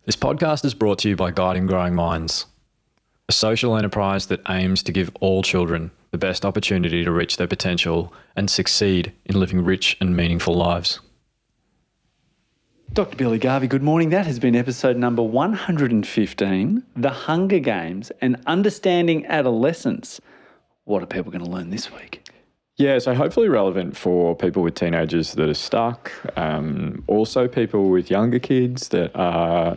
This podcast is brought to you by Guiding Growing Minds, a social enterprise that aims to give all children the best opportunity to reach their potential and succeed in living rich and meaningful lives. Dr. Billy Garvey, good morning. That has been episode number 115, The Hunger Games and Understanding Adolescence. What are people going to learn this week? Yeah, so hopefully relevant for people with teenagers that are stuck, also people with younger kids that are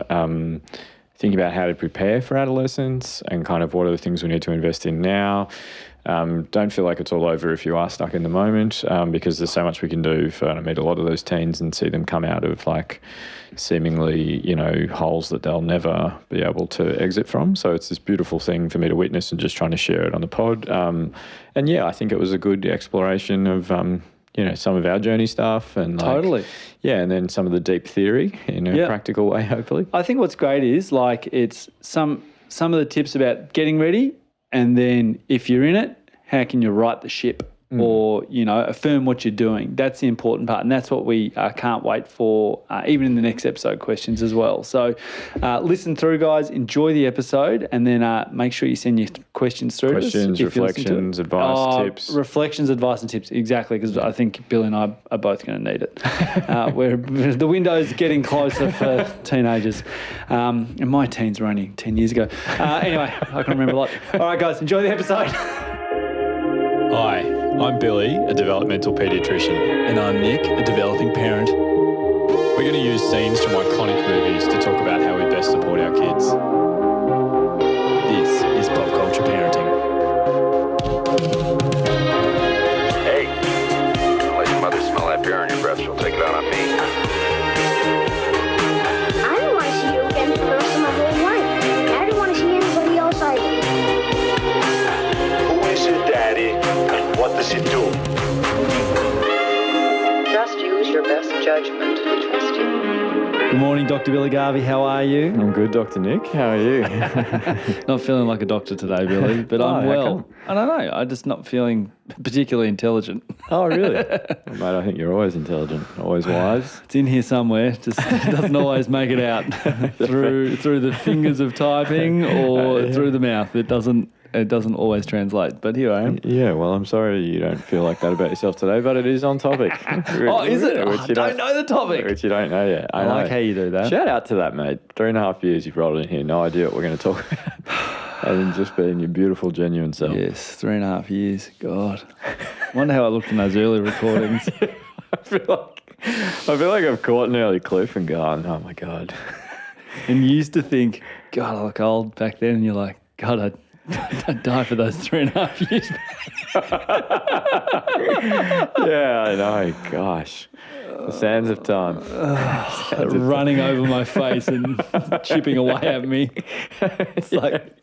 thinking about how to prepare for adolescence and kind of what are the things we need to invest in now. Don't feel like it's all over if you are stuck in the moment, because there's so much we can do for, I meet a lot of those teens and see them come out of like seemingly, holes that they'll never be able to exit from. So it's this beautiful thing for me to witness and just trying to share it on the pod. And yeah, I think it was a good exploration of, some of our journey stuff and Totally. And then some of the deep theory in a practical way, hopefully. I think what's great is it's some of the tips about getting ready, and then if you're in it, how can you right the ship or, affirm what you're doing? That's the important part, and that's what we can't wait for, even in the next episode questions as well. So listen through, guys, enjoy the episode, and then make sure you send your questions through. Questions, reflections, advice, tips. Reflections, advice and tips, exactly, because I think Bill and I are both going to need it. The window's getting closer for teenagers. And my teens were only 10 years ago. Anyway, I can remember a lot. All right, guys, enjoy the episode. Hi, I'm Billy, a developmental paediatrician. And I'm Nick, a developing parent. We're going to use scenes from iconic movies to talk about how we best support our kids. This is Pop Culture Parenting. Hey, don't let your mother smell that beer on your breath. She'll take it out on me. I don't want to see you again for the rest of my whole life. I don't want to see anybody else either. Who is your daddy and what does he do? Just use your best judgment. We trust you. Good morning, Dr. Billy Garvey. How are you? I'm good, Dr. Nick. How are you? Not feeling like a doctor today, Billy, but I'm how well. come? I don't know. I'm just not feeling particularly intelligent. Oh, really? Well, mate, I think you're always intelligent, always wise. It's in here somewhere. Just doesn't always make it out through the fingers of typing or through the mouth. It doesn't always translate. But here I am. Yeah, well, I'm sorry you don't feel like that about yourself today, but it is on topic. Oh, is it? I don't know the topic. Which you don't know yet. I like how you do that. Shout out to that, mate. 3.5 years you've rolled in here, no idea what we're going to talk about. And just being your beautiful, genuine self. Yes, 3.5 years. God. Wonder how I looked in those early recordings. I feel like I've caught an early clip and gone, oh my God. And you used to think, God, I look old back then. And you're like, God, I'd die for those 3.5 years. Yeah, I know. Gosh. The sands of time. Running over my face and chipping away at me. It's like...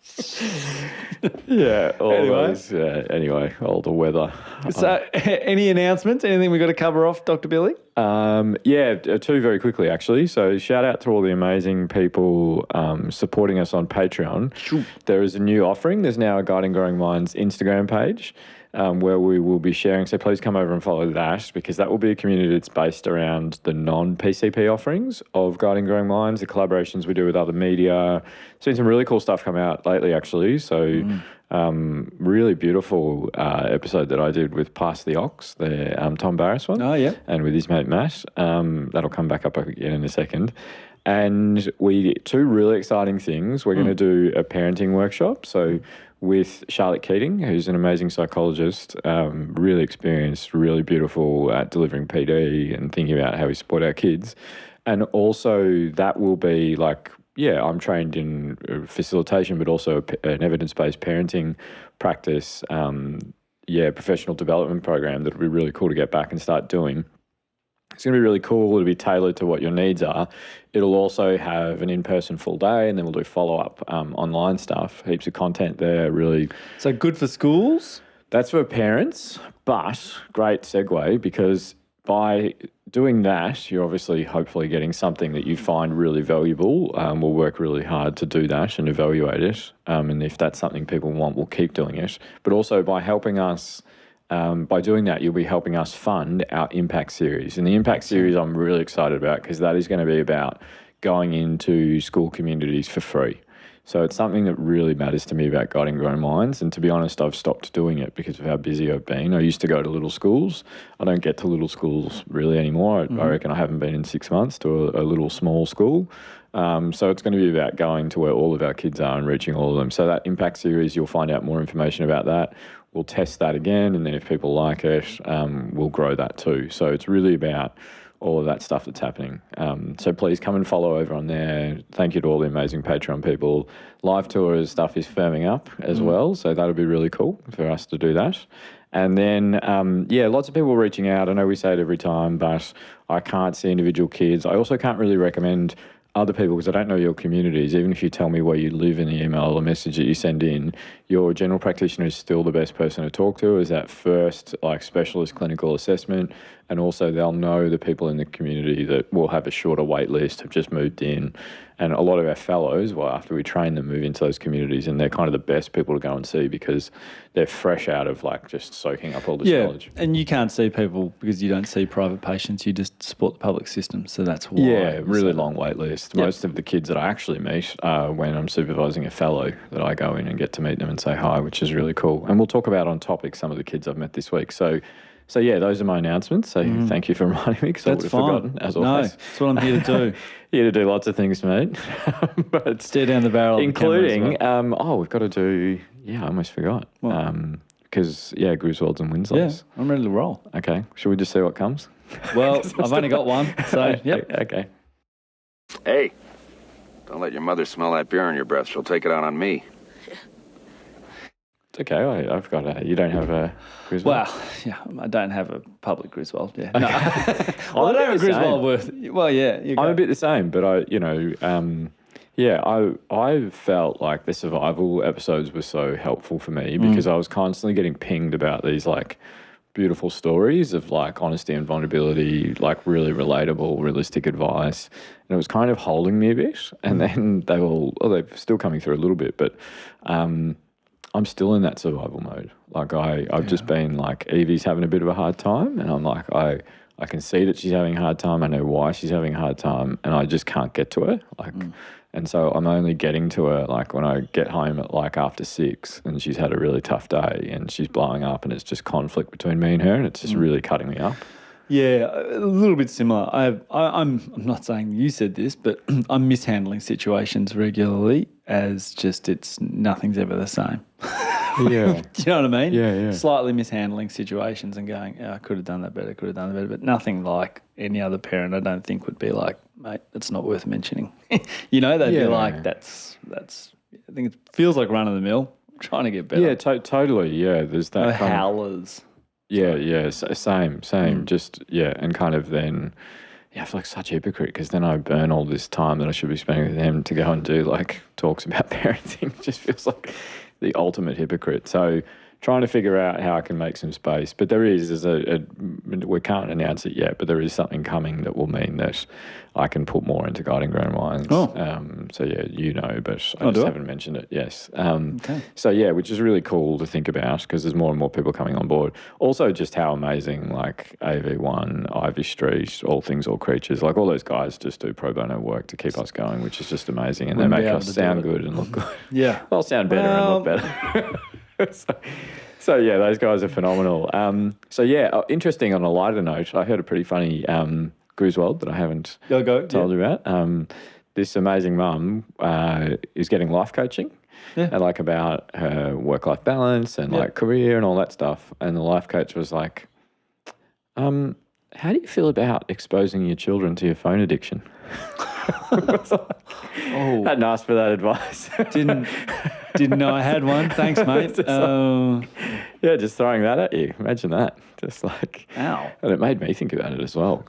Yeah, Anyway. all the weather. So, any announcements? Anything we got to cover off, Dr. Billy? Two very quickly, actually. So shout out to all the amazing people supporting us on Patreon. Sure. There is a new offering. There's now a Guiding Growing Minds Instagram page where we will be sharing. So please come over and follow that, because that will be a community that's based around the non-PCP offerings of Guiding Growing Minds, the collaborations we do with other media. Seen some really cool stuff come out lately, actually. So really beautiful episode that I did with Pass the Ox, the Tom Barris one. Oh, yeah. And with his mate Matt. That'll come back up again in a second. And two really exciting things. We're going to do a parenting workshop. So with Charlotte Keating, who's an amazing psychologist, really experienced, really beautiful at delivering PD and thinking about how we support our kids. And also that will be like, I'm trained in facilitation, but also an evidence-based parenting practice, professional development program that would be really cool to get back and start doing. It's going to be really cool. It'll be tailored to what your needs are. It'll also have an in-person full day, and then we'll do follow-up online stuff. Heaps of content there, really. So good for schools? That's for parents, but great segue, because by doing that, you're obviously hopefully getting something that you find really valuable. We'll work really hard to do that and evaluate it. And if that's something people want, we'll keep doing it. But also by helping us by doing that, you'll be helping us fund our Impact series. And the Impact series I'm really excited about, because that is going to be about going into school communities for free. So it's something that really matters to me about guiding grown minds. And to be honest, I've stopped doing it because of how busy I've been. I used to go to little schools. I don't get to little schools really anymore. I reckon I haven't been in 6 months to a little small school. So it's going to be about going to where all of our kids are and reaching all of them. So that impact series, you'll find out more information about that. We'll test that again. And then if people like it, we'll grow that too. So it's really about all of that stuff that's happening. So please come and follow over on there. Thank you to all the amazing Patreon people. Live tours stuff is firming up as well. So that'll be really cool for us to do that. And then, lots of people reaching out. I know we say it every time, but I can't see individual kids. I also can't really recommend other people because I don't know your communities. Even if you tell me where you live in the email or message that you send in, your general practitioner is still the best person to talk to as that first specialist clinical assessment. And also they'll know the people in the community that will have a shorter wait list, have just moved in. And a lot of our fellows, after we train them, move into those communities, and they're kind of the best people to go and see because they're fresh out of just soaking up all this knowledge. And you can't see people because you don't see private patients. You just support the public system. So that's why. Yeah, really long wait list. Most of the kids that I actually meet are when I'm supervising a fellow that I go in and get to meet them and say hi, which is really cool. And we'll talk about on topic some of the kids I've met this week. So those are my announcements. So thank you for reminding me because I would have forgotten, as always. No, that's what I'm here to do. Here to do lots of things, mate. But stare down the barrel, including, we've got to do. I almost forgot. Because Griswold's and Winslow's. Yeah, I'm ready to roll. Okay, should we just see what comes? Well, I've only got one, so yep. Okay. Hey, don't let your mother smell that beer on your breath. She'll take it out on me. It's okay. I've got you don't have a Griswold? Well, I don't have a public Griswold. Yeah. Okay. No. I don't have a Griswold worth. Well, yeah. I'm a bit the same, but I felt like the survival episodes were so helpful for me because I was constantly getting pinged about these beautiful stories of honesty and vulnerability, really relatable, realistic advice. And it was kind of holding me a bit. And then they're still coming through a little bit, but I'm still in that survival mode. I've just been Evie's having a bit of a hard time, and I'm I can see that she's having a hard time. I know why she's having a hard time, and I just can't get to her. And so I'm only getting to her when I get home at after 6, and she's had a really tough day, and she's blowing up, and it's just conflict between me and her, and it's just really cutting me up. Yeah, a little bit similar. I'm not saying you said this, but I'm mishandling situations regularly as nothing's ever the same. Yeah. Do you know what I mean? Yeah. Slightly mishandling situations and going, I could have done that better, but nothing like any other parent I don't think would be mate, it's not worth mentioning. They'd be I think it feels like run of the mill, trying to get better. Yeah, totally. Yeah, there's that kind howlers. Yeah, same. Just, and kind of then, I feel like such a hypocrite because then I burn all this time that I should be spending with them to go and do talks about parenting. It just feels like the ultimate hypocrite. So trying to figure out how I can make some space. But there is we can't announce it yet, but there is something coming that will mean that I can put more into guiding grown minds. Oh. But I just haven't mentioned it. Yes. Okay. So which is really cool to think about because there's more and more people coming on board. Also just how amazing AV1, Ivy Street, All Things, All Creatures, all those guys just do pro bono work to keep us going, which is just amazing. And they make us sound good and look good. Yeah. They'll sound better and look better. So those guys are phenomenal. Interesting on a lighter note, I heard a pretty funny Griswold that I haven't told you about. This amazing mum is getting life coaching and about her work-life balance and career and all that stuff. And the life coach was like, how do you feel about exposing your children to your phone addiction? Hadn't asked for that advice. Didn't know I had one. Thanks, mate. Just throwing that at you. Imagine that. Just ow. And it made me think about it as well.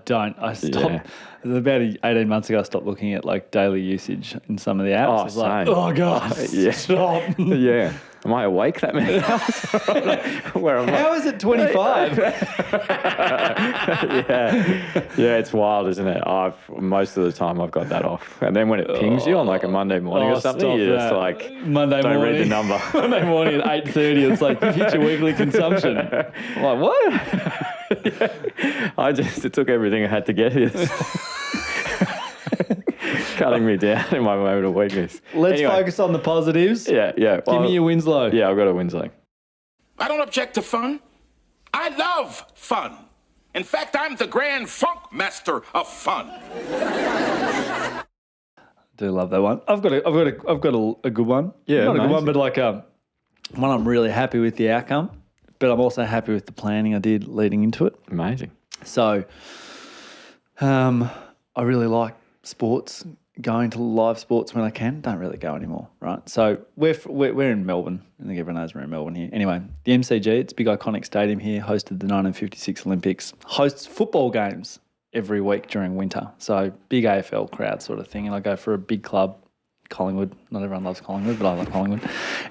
Don't. I stopped. About 18 months ago, I stopped looking at like daily usage in some of the apps. Oh, I was like, same. oh God, stop. Yeah. Am I awake that many hours? Where am I? How is it 25? Yeah, it's wild, isn't it? Most of the time I've got that off. And then when it pings you on like a Monday morning or something, you're just like, Monday don't morning, read the number. Monday morning at 8:30, it's like, you've hit your weekly consumption. I'm like, what? It took everything I had to get here. Cutting me down in my moment of weakness. Let's Anyway. focus on the positives. Yeah. Give me your Winslow. Yeah, I've got a Winslow. I don't object to fun. I love fun. In fact, I'm the grand funk master of fun. Do love that one. I've got a good one. Yeah, not a good one, amazing. but like one I'm really happy with the outcome, but I'm also happy with the planning I did leading into it. Amazing. So, I really like sports, going to live sports when I can. Don't really go anymore, right? So we're in Melbourne. I think everyone knows we're in Melbourne here. Anyway, the MCG, it's a big iconic stadium here, hosted the 1956 Olympics, hosts football games every week during winter. So big AFL crowd sort of thing. And I go for a big club, Collingwood. Not everyone loves Collingwood, but I like Collingwood.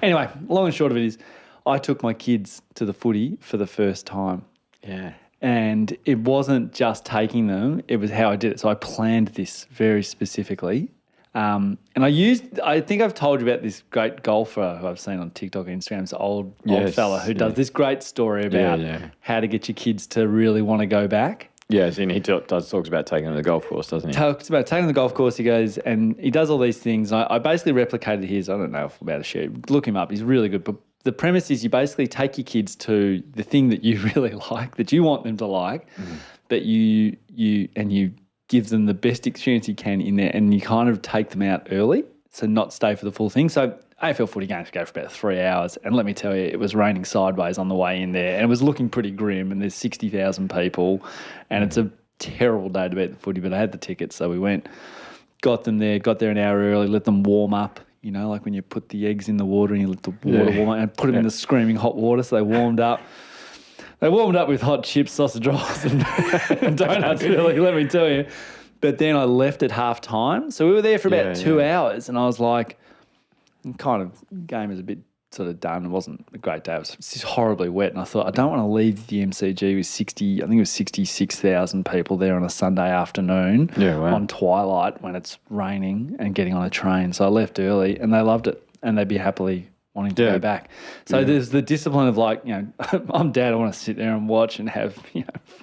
Anyway, long and short of it is I took my kids to the footy for the first time. Yeah. And it wasn't just taking them, it was how I did it. So I planned this very specifically. And I think I've told you about this great golfer who I've seen on TikTok and Instagram, this old fella who does this great story about how to get your kids to really want to go back. Yes, and he talks about taking them to the golf course, doesn't he? Talks about taking the golf course, he goes, and he does all these things. And I basically replicated his, I don't know if I'm about to share. Look him up, he's really good. But the premise is you basically take your kids to the thing that you really like, that you want them to like, that you give them the best experience you can in there, and you kind of take them out early, so not stay for the full thing. So AFL footy games go for about 3 hours, and let me tell you, it was raining sideways on the way in there, and it was looking pretty grim, and there's 60,000 people, and it's a terrible day to be at the footy, but I had the tickets, so we went, got there an hour early, let them warm up, you know, like when you put the eggs in the water and you let the water warm up, and put them in the screaming hot water, so they warmed up. They warmed up with hot chips, sausage rolls and donuts, really, let me tell you. But then I left at half time. So we were there for about 2 hours, and I was like, kind of, game was a bit sort of done. It wasn't a great day. It was just horribly wet. And I thought, I don't want to leave the MCG with 66,000 people there on a Sunday afternoon on twilight when it's raining and getting on a train. So I left early, and they loved it, and they'd be happily wanting to go back. So there's the discipline of like, you know, I'm dad, I want to sit there and watch and have,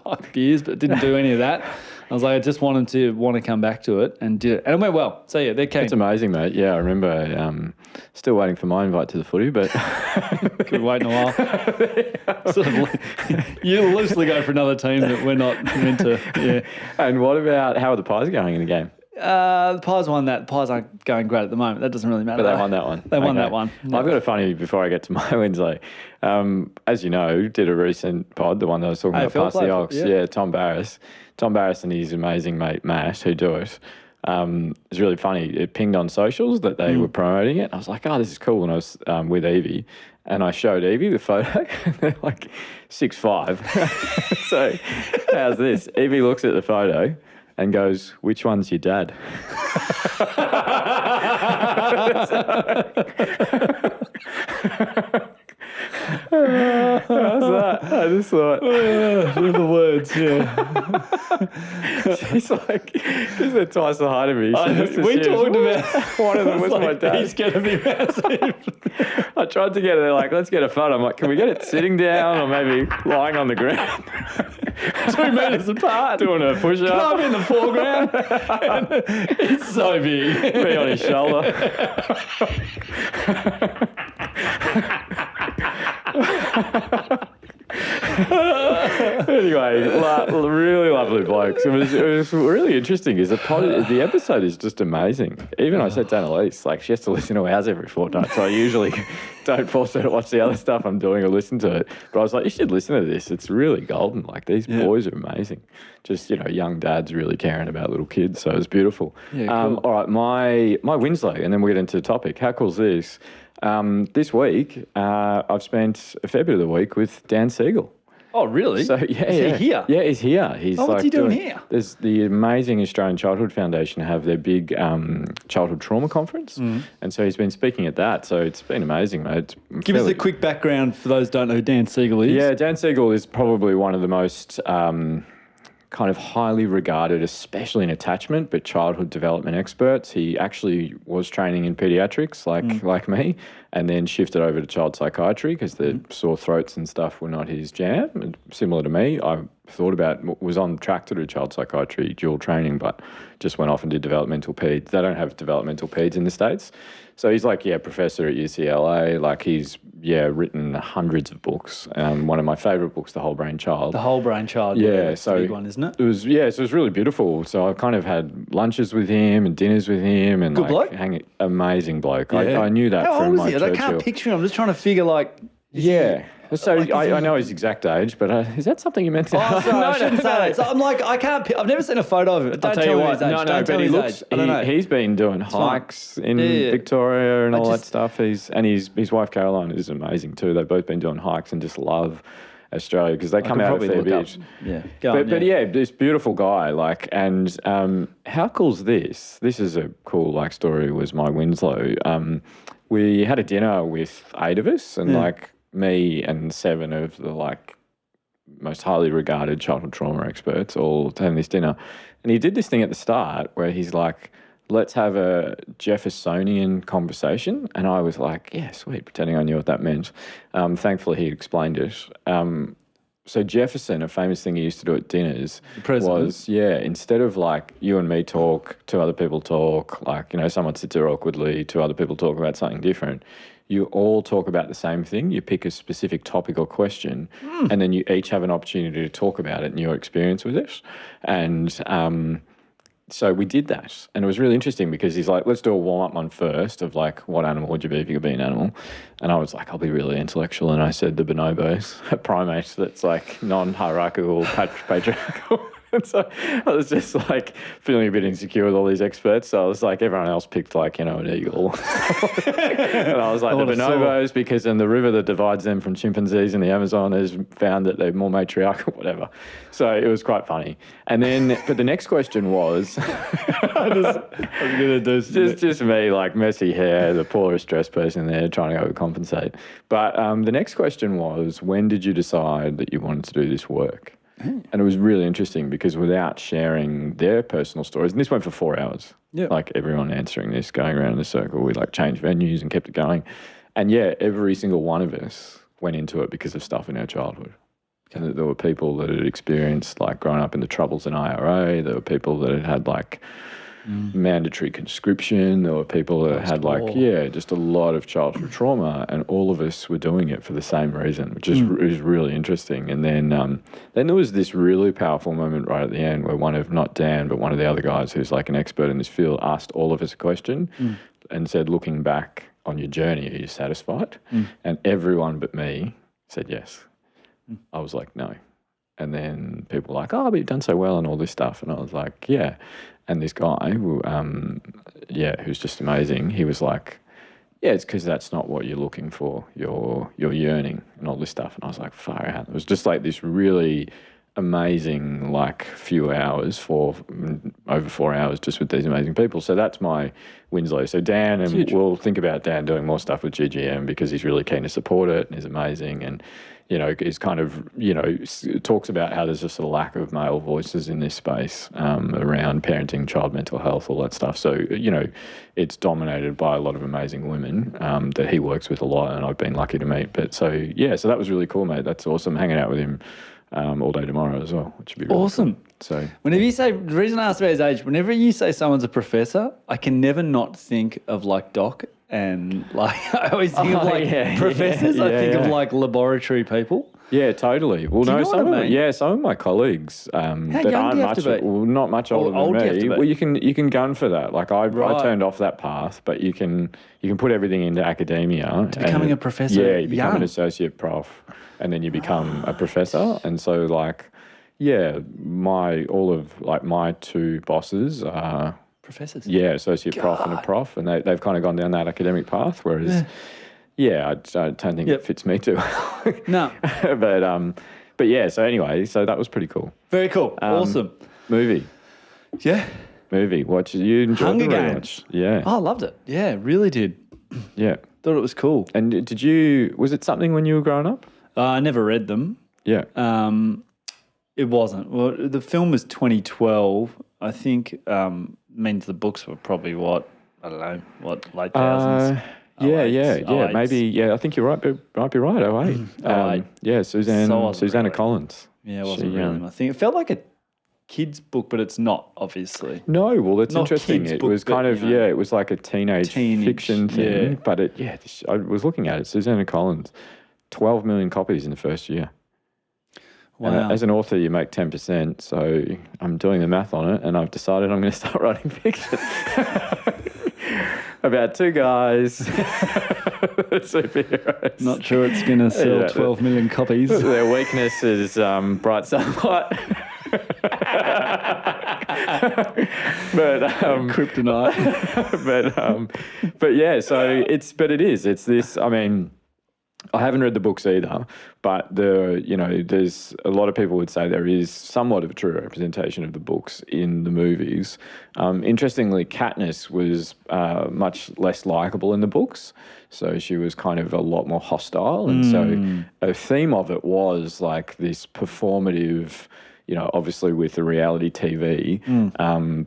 5 beers, but didn't do any of that. I was like, I just wanted to want to come back to it and did it. And it went well. So yeah, they're keen. It's amazing, mate. Yeah, I remember still waiting for my invite to the footy, but could be waiting a while. Sort of, you loosely go for another team that we're not meant to. Yeah. And what about, how are the Pies going in the game? The Pies won that. The Pies aren't going great at the moment. That doesn't really matter. But they won that one. They won that one. Yeah. I've got a funny before I get to my Winslow. As you know, did a recent pod, the one that I was talking about past the Ox. Yeah, Tom Barris. Tom Barris and his amazing mate Matt, who do it. It's really funny. It pinged on socials that they were promoting it. I was like, oh, this is cool. And I was with Evie. And I showed Evie the photo. They're like 6'5". So how's this? Evie looks at the photo and goes, which one's your dad? How's that? I just thought, the words, she's like, because they're twice the height of me. We talked about one of them was my dad. He's going to be massive. I tried to get it. They're like, let's get a photo. I'm like, can we get it sitting down or maybe lying on the ground? 2 metres apart. Doing a push-up. Can I be in the foreground? It's so big. Me on his shoulder. Anyway, really lovely blokes. It was really interesting. The episode is just amazing. Even I said to Annalise, like, she has to listen to ours every fortnight, so I usually don't force her to watch the other stuff I'm doing or listen to it. But I was like, you should listen to this. It's really golden. Like, these boys are amazing. Just, young dads really caring about little kids, so it's beautiful. Yeah, cool. All right, my Winslow, and then we'll get into the topic. How cool is this? This week, I've spent a fair bit of the week with Dan Siegel. Oh, really? So Is he here? Yeah, he's here. He's what's he doing here? There's the amazing Australian Childhood Foundation have their big childhood trauma conference, and so he's been speaking at that. So it's been amazing, mate. Give us a quick background for those who don't know who Dan Siegel is. Yeah, Dan Siegel is probably one of the most kind of highly regarded, especially in attachment, but childhood development experts. He actually was training in pediatrics, like me, and then shifted over to child psychiatry because the sore throats and stuff were not his jam. And similar to me, I thought about, was on track to do child psychiatry dual training, but just went off and did developmental peds. They don't have developmental peds in the States. So he's like, professor at UCLA. Like he's, written hundreds of books. One of my favourite books, The Whole Brain Child. The Whole Brain Child. That's so the big one, isn't it? It was, so it was really beautiful. So I kind of had lunches with him and dinners with him. And Good bloke? Amazing bloke. Yeah. I knew that How from old my is he? I Churchill. can't picture him. I'm just trying to figure like... So Like, I know his exact age, but is that something you meant to? Oh, sorry, I shouldn't say that. So I'm like, I can't. I've never seen a photo of him. Don't tell me his age. Don't tell me his age. I don't know. He's been doing hikes in Victoria and all that stuff. His wife Caroline is amazing too. They've both been doing hikes and just love Australia because they come out a fair bit. This beautiful guy. Like, and how cool's this? This is a cool story. Was my Winslow. We had a dinner with 8 of us and me and 7 of the most highly regarded childhood trauma experts all having this dinner. And he did this thing at the start where he's like, let's have a Jeffersonian conversation. And I was like, yeah, sweet, pretending I knew what that meant. Thankfully, he explained it. So Jefferson, a famous thing he used to do at dinners was, instead of you and me talk, 2 other people talk, someone sits there awkwardly, 2 other people talk about something different. You all talk about the same thing. You pick a specific topic or question, and then you each have an opportunity to talk about it and your experience with it. And so we did that. And it was really interesting because he's like, let's do a warm-up one first of what animal would you be if you could be an animal? And I was like, I'll be really intellectual. And I said the bonobos, a primate that's non-hierarchical, patriarchal. And so I was just feeling a bit insecure with all these experts. So I was like, everyone else picked an eagle. And I was like, the bonobos, because in the river that divides them from chimpanzees in the Amazon has found that they're more matriarchal, whatever. So it was quite funny. And then, but the next question was, I was going to do just me, messy hair, the poorest dressed person there trying to overcompensate. But the next question was, when did you decide that you wanted to do this work? And it was really interesting because without sharing their personal stories, and this went for 4 hours, everyone answering this, going around in a circle, we changed venues and kept it going. And every single one of us went into it because of stuff in our childhood. And there were people that had experienced growing up in the Troubles in IRA, there were people that had mandatory conscription, there were people that had just a lot of childhood trauma, and all of us were doing it for the same reason, which is really interesting. And then there was this really powerful moment right at the end where one of, not Dan, but one of the other guys who's an expert in this field asked all of us a question and said, looking back on your journey, are you satisfied? And everyone but me said yes. I was like, no. And then people were like, oh, but you've done so well and all this stuff. And I was like, yeah. And this guy, who, who's just amazing, he was like, yeah, it's because that's not what you're looking for. You're yearning and all this stuff. And I was like, far out. It was just this really amazing, few hours, over 4 hours just with these amazing people. So that's my Winslow. So Dan, and we'll think about Dan doing more stuff with GGM because he's really keen to support it and is amazing. And is kind of, talks about how there's just a lack of male voices in this space around parenting, child mental health, all that stuff. So, it's dominated by a lot of amazing women that he works with a lot and I've been lucky to meet. But so that was really cool, mate. That's awesome. Hanging out with him all day tomorrow as well, which would be really awesome. Cool. So whenever you say, the reason I asked about his age, whenever you say someone's a professor, I can never not think of Doc. And I always think of professors. I think of laboratory people. Yeah, totally. Well, no, some of my colleagues that aren't much, not much older than me. Well, you can gun for that. I turned off that path, but you can put everything into academia. Becoming a professor. Yeah, you become an associate prof, and then you become a professor. And so my 2 bosses are professors. Yeah, associate prof and a prof, and they've kind of gone down that academic path, whereas, I don't think it fits me too well. No. But yeah, so anyway, so that was pretty cool. Very cool. Awesome. Movie. Yeah. Movie. You enjoyed Hunger the Games. rewatch? Yeah. Oh, I loved it. Yeah, really did. Yeah. Thought it was cool. And was it something when you were growing up? I never read them. Yeah. It wasn't. Well, the film was 2012. I think means the books were probably late thousands. Yeah, 08, yeah, 08. maybe. Yeah, I think you're right. Might be right. 08. 08. Yeah, Susanna really. Collins. Yeah, it wasn't She, really my thing. It felt like a kid's book, but it's not, obviously. No, well, that's Not interesting. kids' It book, was but, kind of, you know, it was like a teenage fiction thing. yeah. But I was looking at it. Susanna Collins, 12 million copies in the first year. Wow. And as an author, you make 10%. So I'm doing the math on it, and I've decided I'm going to start writing fiction about two guys, superheroes. Not sure it's going to sell Yeah. 12 million copies. Their weakness is bright sunlight. But Kryptonite. but yeah, so it is. It's this. I mean, I haven't read the books either, but there's a lot of people would say there is somewhat of a true representation of the books in the movies. Interestingly, Katniss was much less likable in the books, so she was kind of a lot more hostile, and so a theme of it was like this performative. Obviously with the reality TV,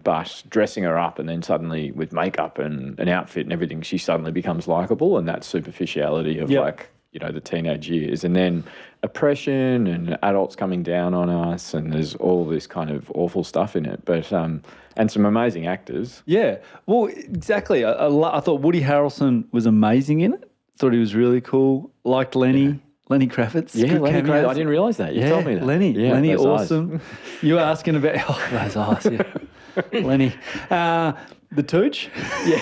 but dressing her up and then suddenly with makeup and an outfit and everything, she suddenly becomes likable, and that superficiality of the teenage years, and then oppression and adults coming down on us, and there's all this kind of awful stuff in it, but and some amazing actors. Yeah, well, exactly. I thought Woody Harrelson was amazing in it. Thought he was really cool. Liked Lenny. Lenny Kravitz. Yeah, good Lenny cameos. Kravitz. I didn't realise that. You told me that. Lenny. Yeah, Lenny, those awesome. eyes. You were asking about those eyes, yeah. Lenny. The Tooch. Yeah.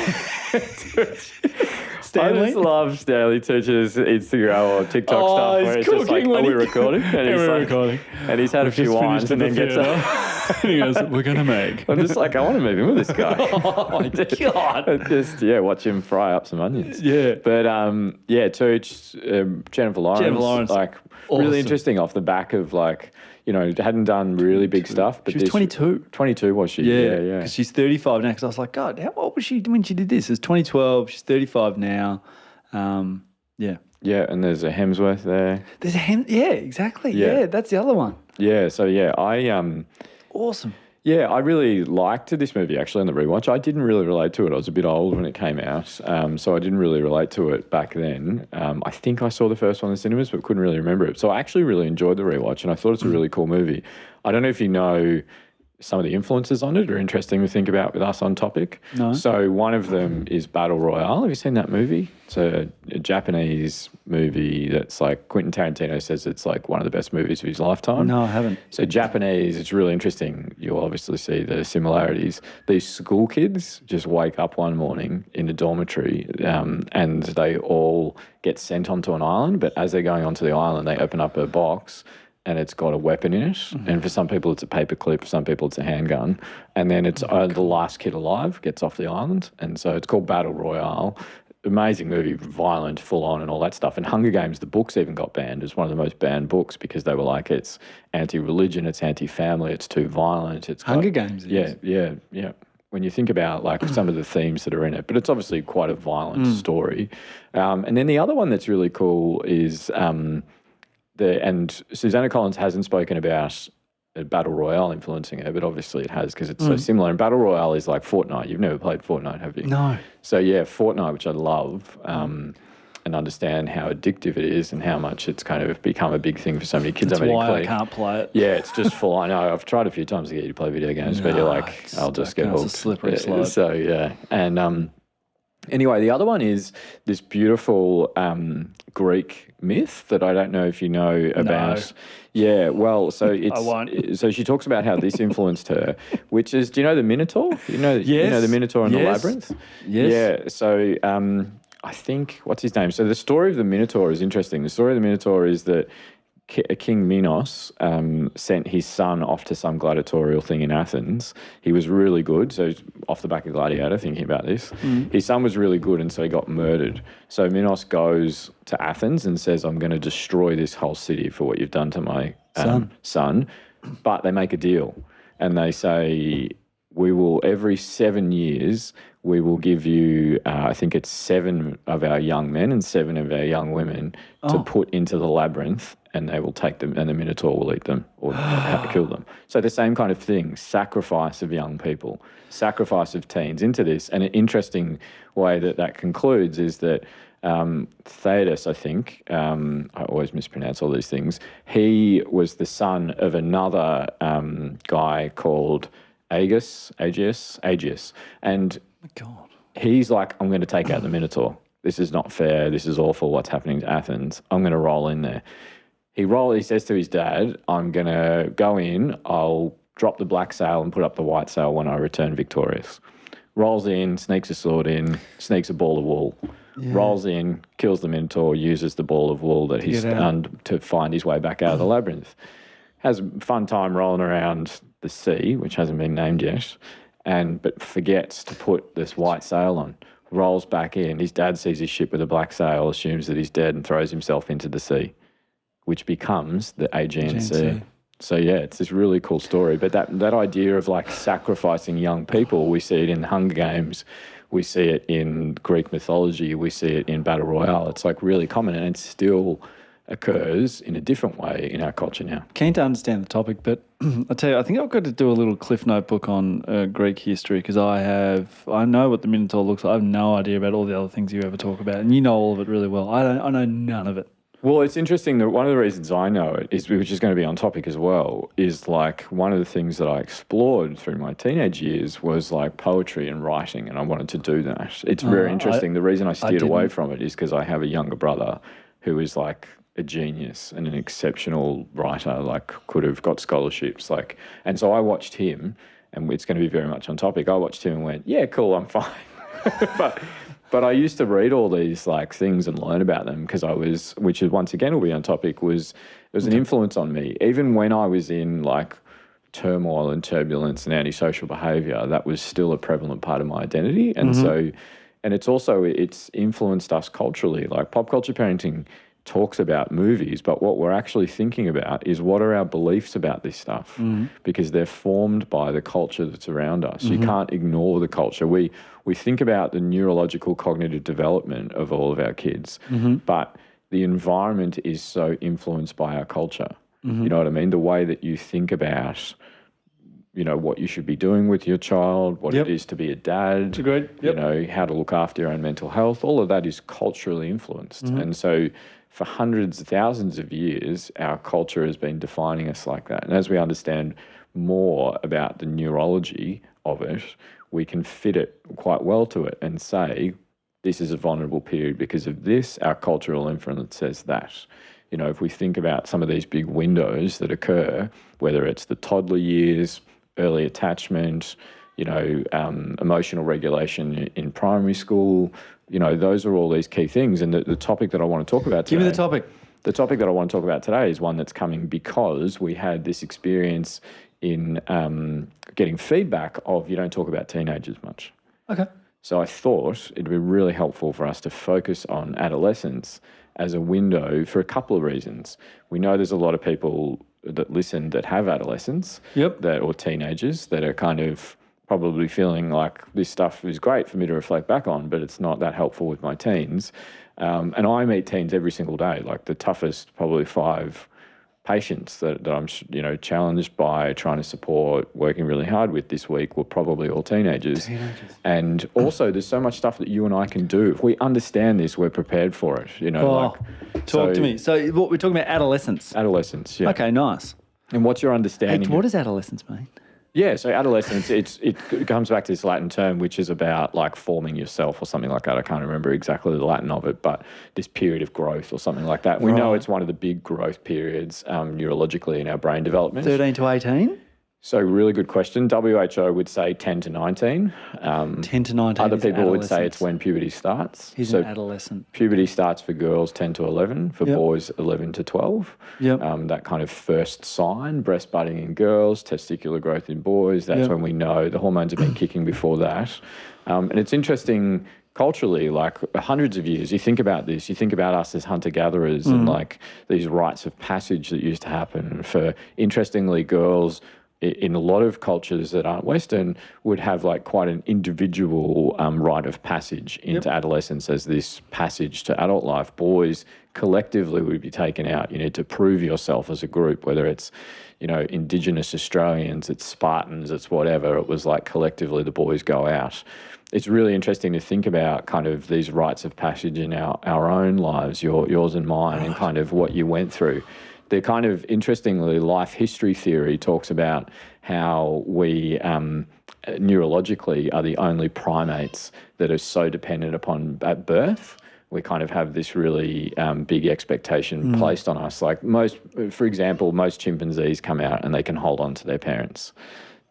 Stanley. I just love Stanley Tucci's Instagram or TikTok stuff where he's it's just like, cooking are when we he- recording? And Yeah, he's we're like, recording. and he's had a few wines and then gets up. He goes, we're going to make. I'm just like, I want to move in with this guy. Oh, my God. Just, watch him fry up some onions. Yeah. But, Tooch, Jennifer Lawrence. Like, Awesome. really interesting off the back of, like, hadn't done really big stuff. But She was 22. 22, was she? Yeah, Yeah. because she's 35 now. Because I was like, God, how old was she when she did this? It's 2012. She's 35 now. Yeah. Yeah, and there's a Hemsworth there. There's a yeah, exactly. Yeah. Yeah, that's the other one. Yeah, so I Awesome. Yeah, I really liked this movie actually on the rewatch. I didn't really relate to it. I was a bit old when it came out, so I didn't really relate to it back then. I think I saw the first one in the cinemas, but couldn't really remember it. So I actually really enjoyed the rewatch, and I thought it's a really cool movie. I don't know if you know some of the influences on it are interesting to think about with us on topic. No. So one of them is Battle Royale. Have you seen that movie? It's a Japanese movie that's like Quentin Tarantino says it's like one of the best movies of his lifetime. No, I haven't. So Japanese, it's really interesting. You'll obviously see the similarities. These school kids just wake up one morning in a dormitory and they all get sent onto an island. But as they're going onto the island, they open up a box and it's got a weapon in it. And for some people, it's a paperclip. For some people, it's a handgun. And then it's the last kid alive gets off the island. And so it's called Battle Royale. Amazing movie, violent, full on and all that stuff. And Hunger Games, the books even got banned. It's one of the most banned books because they were like, it's anti-religion, it's anti-family, it's too violent. It's Hunger Games it is. Yeah. When you think about like some of the themes that are in it, but it's obviously quite a violent story. And then the other one that's really cool is and Susanna Collins hasn't spoken about Battle Royale influencing her, but obviously it has because it's so similar. And Battle Royale is like Fortnite. You've never played Fortnite, have you? No. So yeah, Fortnite, which I love, and understand how addictive it is and how much it's kind of become a big thing for so many kids. That's why I including- can't play it. Yeah, it's just full. I know. I've tried a few times to get you to play video games, but you're like, it's I'll just get it's a hooked. slippery slope. So yeah, and anyway, the other one is this beautiful Greek myth that I don't know if you know about. Yeah, well, so it's. I won't. So she talks about how this influenced her, which is, do you know the Minotaur? You know the Minotaur in the Yes. Labyrinth. Yes. Yeah. So I think what's his name? So the story of the Minotaur is interesting. The story of the Minotaur is that King Minos sent his son off to some gladiatorial thing in Athens. He was really good, so off the back of Gladiator, thinking about this. His son was really good, and so he got murdered. So Minos goes to Athens and says, I'm going to destroy this whole city for what you've done to my son. But they make a deal, and they say, we will, every 7 years, we will give you, I think it's 7 of our young men and 7 of our young women to put into the labyrinth, and they will take them, and the Minotaur will eat them or kill them. So the same kind of thing, sacrifice of young people, sacrifice of teens into this. And an interesting way that concludes is that Theodos, I think, I always mispronounce all these things, he was the son of another guy called Aegeus. And God. he's like, I'm going to take out the Minotaur. This is not fair. This is awful what's happening to Athens. I'm going to roll in there. He says to his dad, I'm going to go in, I'll drop the black sail and put up the white sail when I return victorious. Rolls in, sneaks a sword in, sneaks a ball of wool. Yeah. Rolls in, kills the Minotaur, uses the ball of wool that he's done to find his way back out of the labyrinth. Has a fun time rolling around the sea, which hasn't been named yet, but forgets to put this white sail on. Rolls back in. His dad sees his ship with a black sail, assumes that he's dead, and throws himself into the sea, which becomes the Aegean Sea. So yeah, it's this really cool story. But that idea of like sacrificing young people, we see it in the Hunger Games, we see it in Greek mythology, we see it in Battle Royale. It's like really common, and it still occurs in a different way in our culture now. Keen to understand the topic, but I tell you, I think I've got to do a little Cliff Notebook on Greek history, because I know what the Minotaur looks like. I have no idea about all the other things you ever talk about, and you know all of it really well. I know none of it. Well, it's interesting that one of the reasons I know it is, which is going to be on topic as well, is like one of the things that I explored through my teenage years was like poetry and writing, and I wanted to do that. It's very interesting. The reason I steered away from it is because I have a younger brother who is like a genius and an exceptional writer, like could have got scholarships, like, and so I watched him, and it's going to be very much on topic. I watched him and went, yeah, cool, I'm fine. But I used to read all these like things and learn about them because which is once again will be on topic, it was an influence on me. Even when I was in like turmoil and turbulence and antisocial behaviour, that was still a prevalent part of my identity. And so, and it's influenced us culturally. Like pop culture parenting talks about movies, but what we're actually thinking about is what are our beliefs about this stuff, because they're formed by the culture that's around us. You can't ignore the culture. We think about the neurological cognitive development of all of our kids, but the environment is so influenced by our culture. You know what I mean? The way that you think about, you know, what you should be doing with your child, what it is to be a dad, you know, how to look after your own mental health, all of that is culturally influenced. And so for hundreds of thousands of years, our culture has been defining us like that. And as we understand more about the neurology of it, we can fit it quite well to it and say, this is a vulnerable period because of this, our cultural influence says that. You know, if we think about some of these big windows that occur, whether it's the toddler years, early attachment, you know, emotional regulation in primary school, you know, those are all these key things. And the topic that I want to talk about today... Give me the topic. The topic that I want to talk about today is one that's coming because we had this experience in getting feedback of you don't talk about teenagers much. Okay. So I thought it'd be really helpful for us to focus on adolescence as a window for a couple of reasons. We know there's a lot of people that listen that have adolescents or teenagers that are kind of probably feeling like this stuff is great for me to reflect back on, but it's not that helpful with my teens. And I meet teens every single day, like the toughest probably 5 patients that I'm, you know, challenged by, trying to support, working really hard with this week were probably all teenagers. And also there's so much stuff that you and I can do. If we understand this, we're prepared for it, you know. Talk to me. So what we're talking about, adolescence. Adolescence, yeah. Okay, nice. And what's your understanding? What does adolescence mean? Yeah, so adolescence, it comes back to this Latin term, which is about like forming yourself or something like that. I can't remember exactly the Latin of it, but this period of growth or something like that. We know it's one of the big growth periods neurologically in our brain development. 13 to 18? So really good question. WHO would say 10 to 19. 10 to 19 Other people would say it's when puberty starts. He's an adolescent. Puberty starts for girls 10 to 11, for boys 11 to 12. That kind of first sign, breast budding in girls, testicular growth in boys, that's when we know the hormones have been kicking before that. And it's interesting culturally, like hundreds of years, you think about this, you think about us as hunter-gatherers and like these rites of passage that used to happen for, interestingly, girls in a lot of cultures that aren't Western, would have like quite an individual rite of passage into adolescence as this passage to adult life. Boys collectively would be taken out. You need to prove yourself as a group, whether it's, Indigenous Australians, it's Spartans, it's whatever. It was like collectively the boys go out. It's really interesting to think about kind of these rites of passage in our own lives, yours and mine, and kind of what you went through. The kind of, interestingly, life history theory talks about how we neurologically are the only primates that are so dependent upon at birth. We kind of have this really big expectation placed on us. Like for example, most chimpanzees come out and they can hold on to their parents.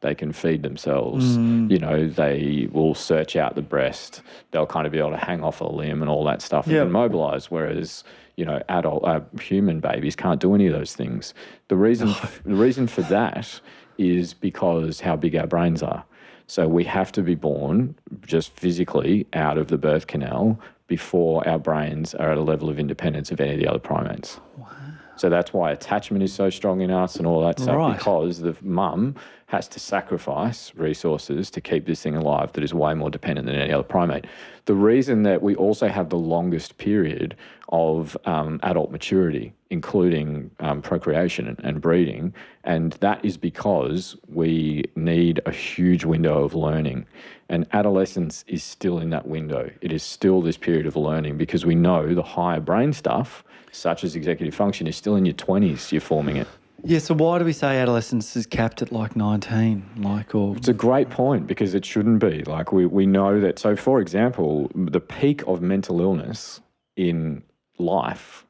They can feed themselves. They will search out the breast. They'll kind of be able to hang off a limb and all that stuff and mobilise, whereas adult human babies can't do any of those things. The reason for that is because how big our brains are. So we have to be born just physically out of the birth canal before our brains are at a level of independence of any of the other primates. Wow. So that's why attachment is so strong in us and all that stuff, because the mum has to sacrifice resources to keep this thing alive that is way more dependent than any other primate. The reason that we also have the longest period of adult maturity, including procreation and breeding, and that is because we need a huge window of learning. And adolescence is still in that window. It is still this period of learning because we know the higher brain stuff, such as executive function, is still in your 20s, you're forming it. Yeah, so why do we say adolescence is capped at like 19? It's a great point because it shouldn't be. Like we know that. So, for example, the peak of mental illness in life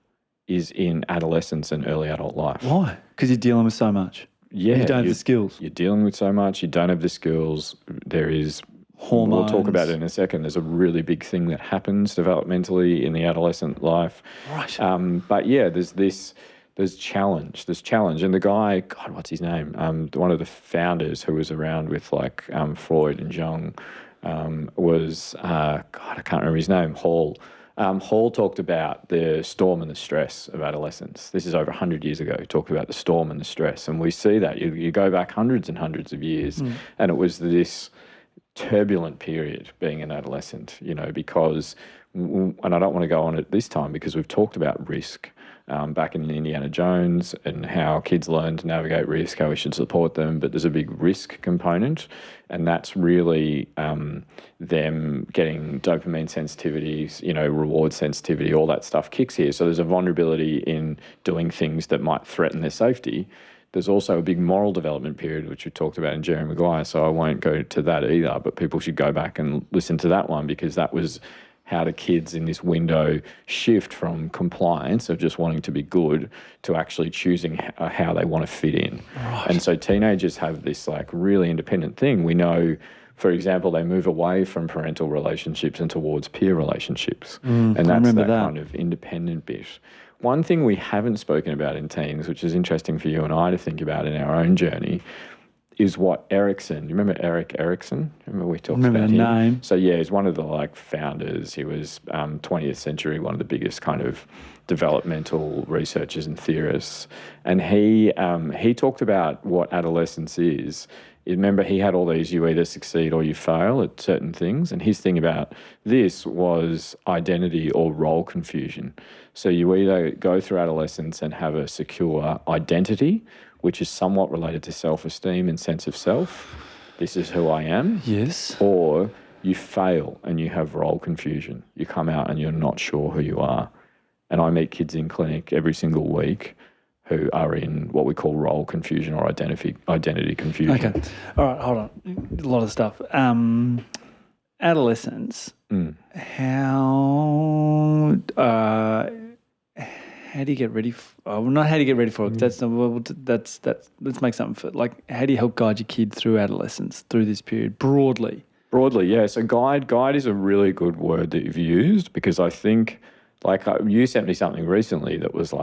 is in adolescence and early adult life. Why? Because you're dealing with so much. Yeah. You don't have the skills. You're dealing with so much. You don't have the skills. There is hormones. We'll talk about it in a second. There's a really big thing that happens developmentally in the adolescent life. Right. But yeah, there's challenge. And the guy, God, what's his name? One of the founders who was around with Freud and Jung was, I can't remember his name, Hall. Hall talked about the storm and the stress of adolescence. This is over 100 years ago. He talked about the storm and the stress. And we see that. You go back hundreds and hundreds of years and it was this turbulent period being an adolescent, because, and I don't want to go on it this time because we've talked about risk back in Indiana Jones and how kids learn to navigate risk, how we should support them, but there's a big risk component, and that's really them getting dopamine sensitivities, reward sensitivity, all that stuff kicks here. So there's a vulnerability in doing things that might threaten their safety. There's also a big moral development period, which we talked about in Jerry Maguire, so I won't go to that either, but people should go back and listen to that one because that was how do kids in this window shift from compliance of just wanting to be good to actually choosing how they want to fit in. Right. And so teenagers have this really independent thing. We know, for example, they move away from parental relationships and towards peer relationships. And that's that kind of independent bit. One thing we haven't spoken about in teens, which is interesting for you and I to think about in our own journey, is what Erickson, you remember Erik Erikson? Remember we talked about him? Name. So yeah, he's one of the founders. He was 20th century, one of the biggest kind of developmental researchers and theorists. And he talked about what adolescence is. You remember he had all these, you either succeed or you fail at certain things. And his thing about this was identity or role confusion. So you either go through adolescence and have a secure identity, which is somewhat related to self-esteem and sense of self. This is who I am. Yes. Or you fail and you have role confusion. You come out and you're not sure who you are. And I meet kids in clinic every single week who are in what we call role confusion or identity confusion. Okay. All right, hold on. A lot of stuff. Adolescence. How do you get ready? Not how do you get ready for it. That's let's make something for how do you help guide your kid through adolescence, through this period broadly? Broadly, yeah. So guide is a really good word that you've used because I think you sent me something recently that was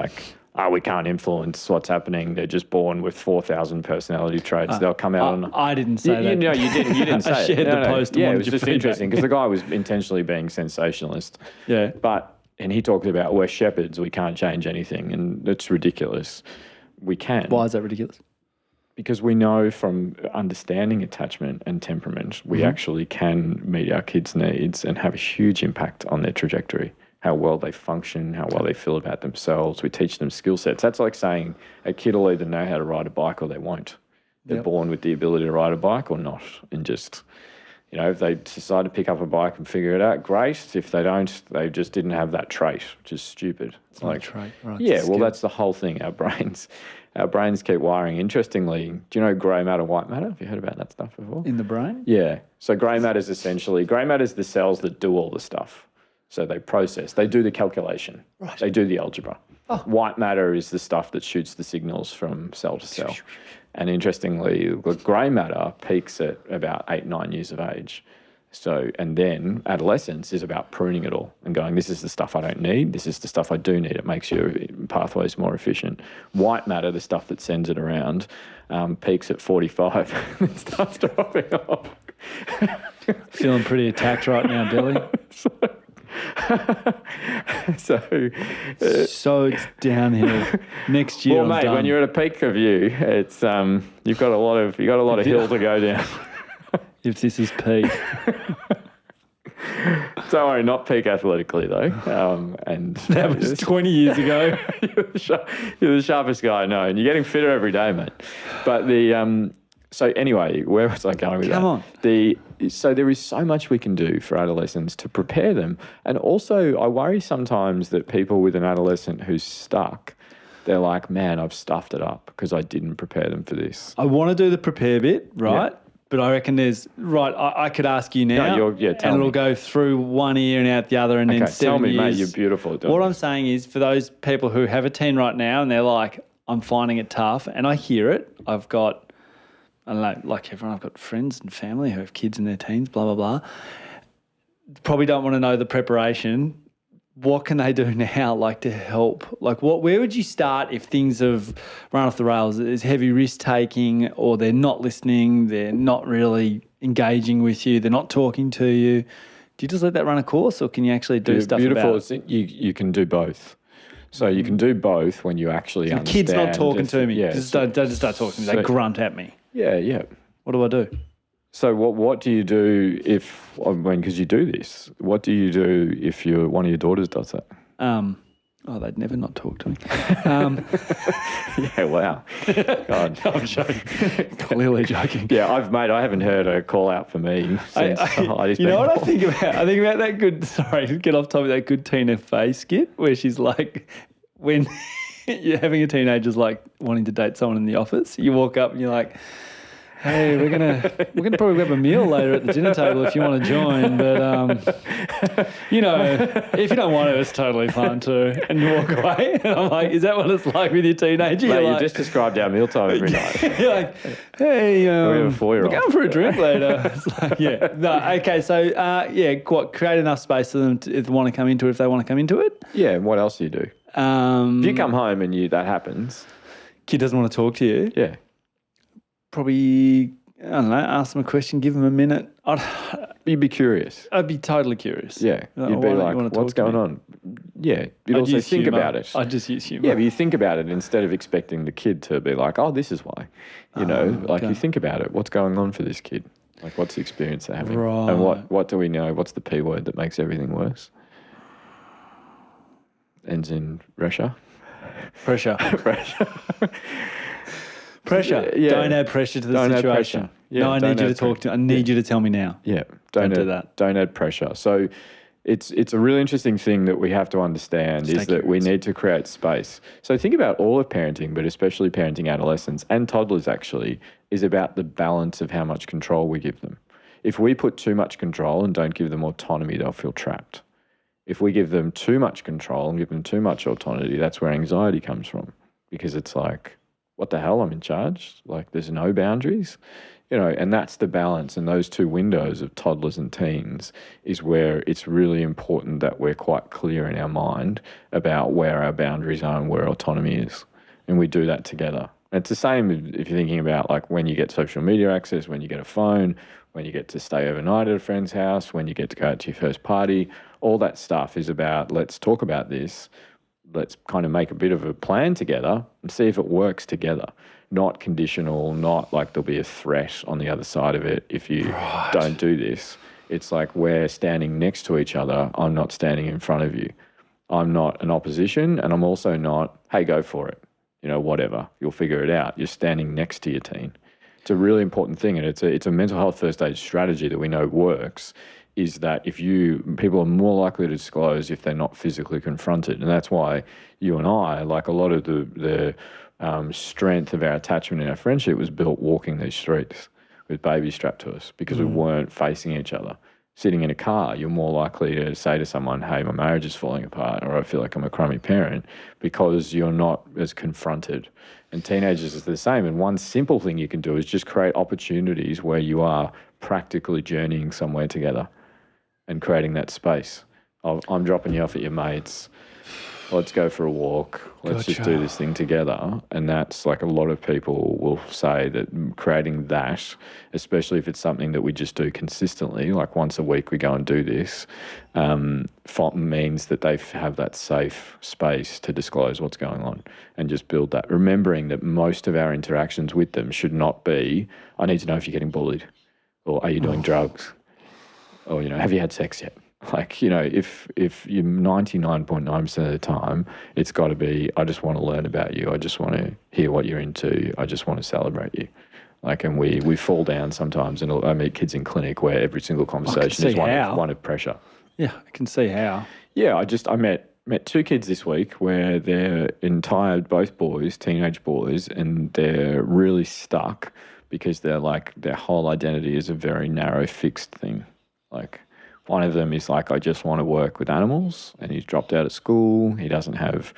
we can't influence what's happening. They're just born with 4,000 personality traits. They'll come out on. I didn't say that. No, you didn't. You didn't say I shared the post. Yeah, it was just interesting because the guy was intentionally being sensationalist. Yeah, And he talked about we're shepherds, we can't change anything, and it's ridiculous. We can. Why is that ridiculous? because we know from understanding attachment and temperament, we actually can meet our kids' needs and have a huge impact on their trajectory, how well they function, how well they feel about themselves. We teach them skill sets. That's like saying a kid will either know how to ride a bike or they won't. They're born with the ability to ride a bike or not. And just, if they decide to pick up a bike and figure it out, great. If they don't, they just didn't have that trait, which is stupid. It's like, trait, right? Yeah, well, that's the whole thing. Our brains keep wiring. Interestingly, do you know grey matter, white matter? Have you heard about that stuff before? In the brain? Yeah. So grey matter is the cells that do all the stuff. So they process, they do the calculation, they do the algebra. White matter is the stuff that shoots the signals from cell to cell. And interestingly, the grey matter peaks at about 8, 9 years of age. So, and then adolescence is about pruning it all and going, this is the stuff I don't need, this is the stuff I do need. It makes your pathways more efficient. White matter, the stuff that sends it around, peaks at 45 and starts dropping off. Feeling pretty attacked right now, Billy. So it's downhill. Next year, well, mate, when you're at a peak of you, it's you've got a lot of hill to go down. If this is peak. Don't worry, not peak athletically though. And that was 20 years ago. You're the sharpest guy I know, and you're getting fitter every day, mate. But so anyway, where was I going with that? Come on. So there is so much we can do for adolescents to prepare them. And also I worry sometimes that people with an adolescent who's stuck, they're like, man, I've stuffed it up because I didn't prepare them for this. I want to do the prepare bit, right? Yeah. But I reckon I could ask you now, tell and it'll go through one ear and out the other, and then 7 tell me, years. mate, you're beautiful at doing What I'm saying is, for those people who have a teen right now and they're like, I'm finding it tough, and I hear it. I've got, I don't know, like everyone, I've got friends and family who have kids in their teens, blah, blah, blah. Probably don't want to know the preparation. What can they do now, like, to help? Like, where would you start if things have run off the rails? There's heavy risk-taking, or they're not listening, they're not really engaging with you, they're not talking to you. Do you just let that run a course, or can you actually do stuff about it? You can do both. So you can do both when you actually understand. The kid's not talking to me. Yeah, don't just start talking to me. They grunt at me. Yeah. What do I do? So what do you do because you do this, what do you do if one of your daughters does that? They'd never not talk to me. Yeah, wow. God. I'm joking. Clearly joking. Yeah, I haven't heard a call out for me since you know what I think about? I think about that good, sorry, get off topic, that good Tina Fey skit where she's like, when you're having a teenager's like wanting to date someone in the office, you walk up and you're like, hey, we're gonna probably grab a meal later at the dinner table if you want to join, but if you don't want to, it's totally fine too. And you walk away, and I'm like, is that what it's like with your teenager? Mate, you just described our mealtime every night. You're like, hey, we have a 4-year-old. We're going for a drink later. It's like, yeah, no, okay. So create enough space for them if they want to come into it. If they want to come into it, yeah. And what else do you do? If you come home and that happens, kid doesn't want to talk to you. Yeah. Probably, I don't know, ask them a question, give them a minute. You'd be curious. I'd be totally curious. Yeah. You'd be like, what's going on? Yeah. You'd also think about it. I'd just use humour. Yeah, but you think about it instead of expecting the kid to be like, oh, this is why. You think about it. What's going on for this kid? Like, what's the experience they're having? Right. And what do we know? What's the P word that makes everything worse? Ends in Russia. Pressure. Pressure. Yeah. Don't add pressure to the situation. Yeah, no, I need you to talk to. I need you to tell me now. Yeah. Don't do that. Don't add pressure. So it's a really interesting thing that we have to understand is that we need to create space. So think about all of parenting, but especially parenting adolescents and toddlers actually, is about the balance of how much control we give them. If we put too much control and don't give them autonomy, they'll feel trapped. If we give them too much control and give them too much autonomy, that's where anxiety comes from, because it's like, what the hell, I'm in charge? Like, there's no boundaries, and that's the balance. And those two windows of toddlers and teens is where it's really important that we're quite clear in our mind about where our boundaries are and where autonomy is. And we do that together. And it's the same if you're thinking about like when you get social media access, when you get a phone, when you get to stay overnight at a friend's house, when you get to go out to your first party, all that stuff is about, let's talk about this. Let's kind of make a bit of a plan together and see if it works together. not conditional, not like there'll be a threat on the other side of it if you don't do this. It's like we're standing next to each other. I'm not standing in front of you. I'm not an opposition, and I'm also not, hey, go for it. You know, whatever. You'll figure it out. You're standing next to your teen. It's a really important thing, and it's a mental health first aid strategy that we know works, is that people are more likely to disclose if they're not physically confronted. And that's why you and I, like a lot of the strength of our attachment in our friendship was built walking these streets with babies strapped to us because we weren't facing each other. Sitting in a car, you're more likely to say to someone, hey, my marriage is falling apart, or I feel like I'm a crummy parent, because you're not as confronted. And teenagers is the same. And one simple thing you can do is just create opportunities where you are practically journeying somewhere together and creating that space. I'm dropping you off at your mate's. Let's go for a walk. Let's just do this thing together. And that's like a lot of people will say that creating that, especially if it's something that we just do consistently, like once a week we go and do this, means that they have that safe space to disclose what's going on and just build that. Remembering that most of our interactions with them should not be, I need to know if you're getting bullied, or are you doing drugs, or, you know, have you had sex yet? Like, you know, if you're 99.9% of the time, it's got to be, I just want to learn about you. I just want to hear what you're into. I just want to celebrate you. Like, and we fall down sometimes. And I meet kids in clinic where every single conversation is one of pressure. Yeah, I can see how. Yeah, I met two kids this week where they're both boys, teenage boys, and they're really stuck because they're like, their whole identity is a very narrow, fixed thing. Like, one of them is like, I just want to work with animals, and he's dropped out of school. He doesn't have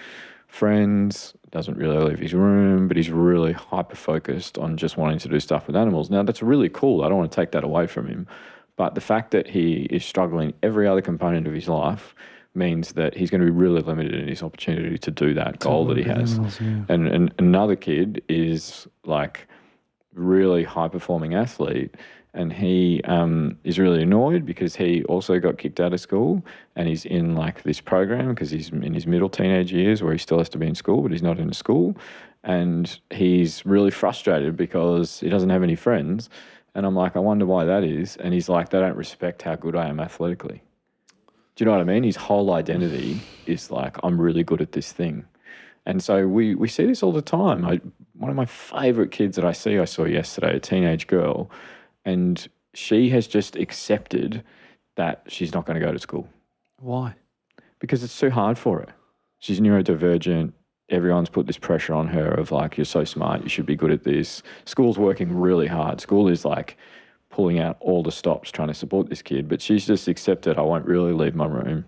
friends, doesn't really leave his room, but he's really hyper-focused on just wanting to do stuff with animals. Now, that's really cool. I don't want to take that away from him. But the fact that he is struggling every other component of his life means that he's going to be really limited in his opportunity to do that goal that he has. And another kid is like really high-performing athlete, and he is really annoyed because he also got kicked out of school, and he's in like this program because he's in his middle teenage years where he still has to be in school, but he's not in school. And he's really frustrated because he doesn't have any friends. And I'm like, I wonder why that is. And he's like, they don't respect how good I am athletically. Do you know what I mean? His whole identity is like, I'm really good at this thing. And so we see this all the time. One of my favourite kids that I saw yesterday, a teenage girl, and she has just accepted that she's not going to go to school. Why? Because it's too hard for her. She's neurodivergent. Everyone's put this pressure on her of like, you're so smart, you should be good at this. School's working really hard. School is like pulling out all the stops trying to support this kid, but she's just accepted, I won't really leave my room.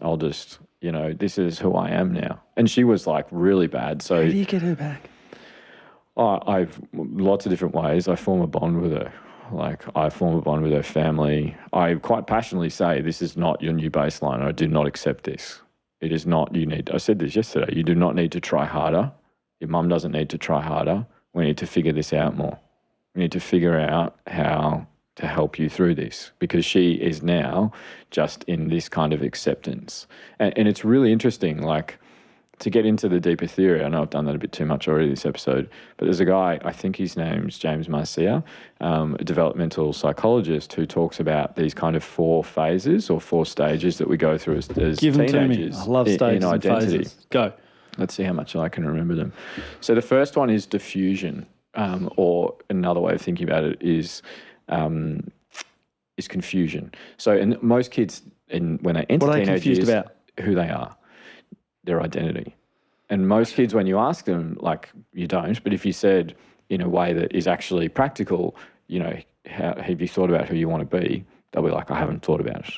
I'll just, you know, this is who I am now. And she was like really bad. So how do you get her back? I've lots of different ways. I form a bond with her. Like, I form a bond with her family. I quite passionately say, this is not your new baseline. I do not accept this. It is not, I said this yesterday, you do not need to try harder. Your mum doesn't need to try harder. We need to figure this out more. We need to figure out how to help you through this, because she is now just in this kind of acceptance. And it's really interesting, like, to get into the deeper theory. I know I've done that a bit too much already this episode, but there's a guy, I think his name's James Marcia, a developmental psychologist, who talks about these kind of 4 phases or 4 stages that we go through as Give them teenagers. to me. I love stages in and identity. phases. Go. Let's see how much I can remember them. So the first one is diffusion, or another way of thinking about it is confusion. So, and most kids, when they enter what are they teenage confused years, about? who they are, their identity. And most kids, when you ask them, like, you don't, but if you said in a way that is actually practical, you know, have you thought about who you want to be? They'll be like, I haven't thought about it.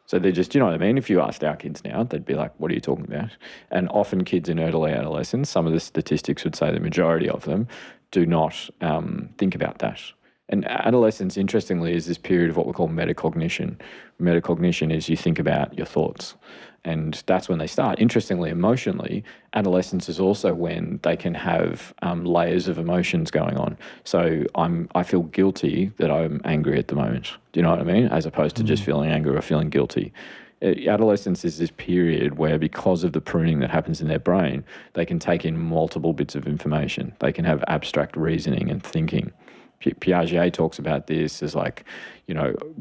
So they're just, you know what I mean? If you asked our kids now, they'd be like, what are you talking about? And often kids in early adolescence, some of the statistics would say the majority of them do not think about that. And adolescence, interestingly, is this period of what we call metacognition. Metacognition is you think about your thoughts. And that's when they start. Interestingly, emotionally, adolescence is also when they can have layers of emotions going on. So I feel guilty that I'm angry at the moment. Do you know what I mean? As opposed to just feeling angry or feeling guilty. Adolescence is this period where, because of the pruning that happens in their brain, they can take in multiple bits of information. They can have abstract reasoning and thinking. Piaget talks about this as like,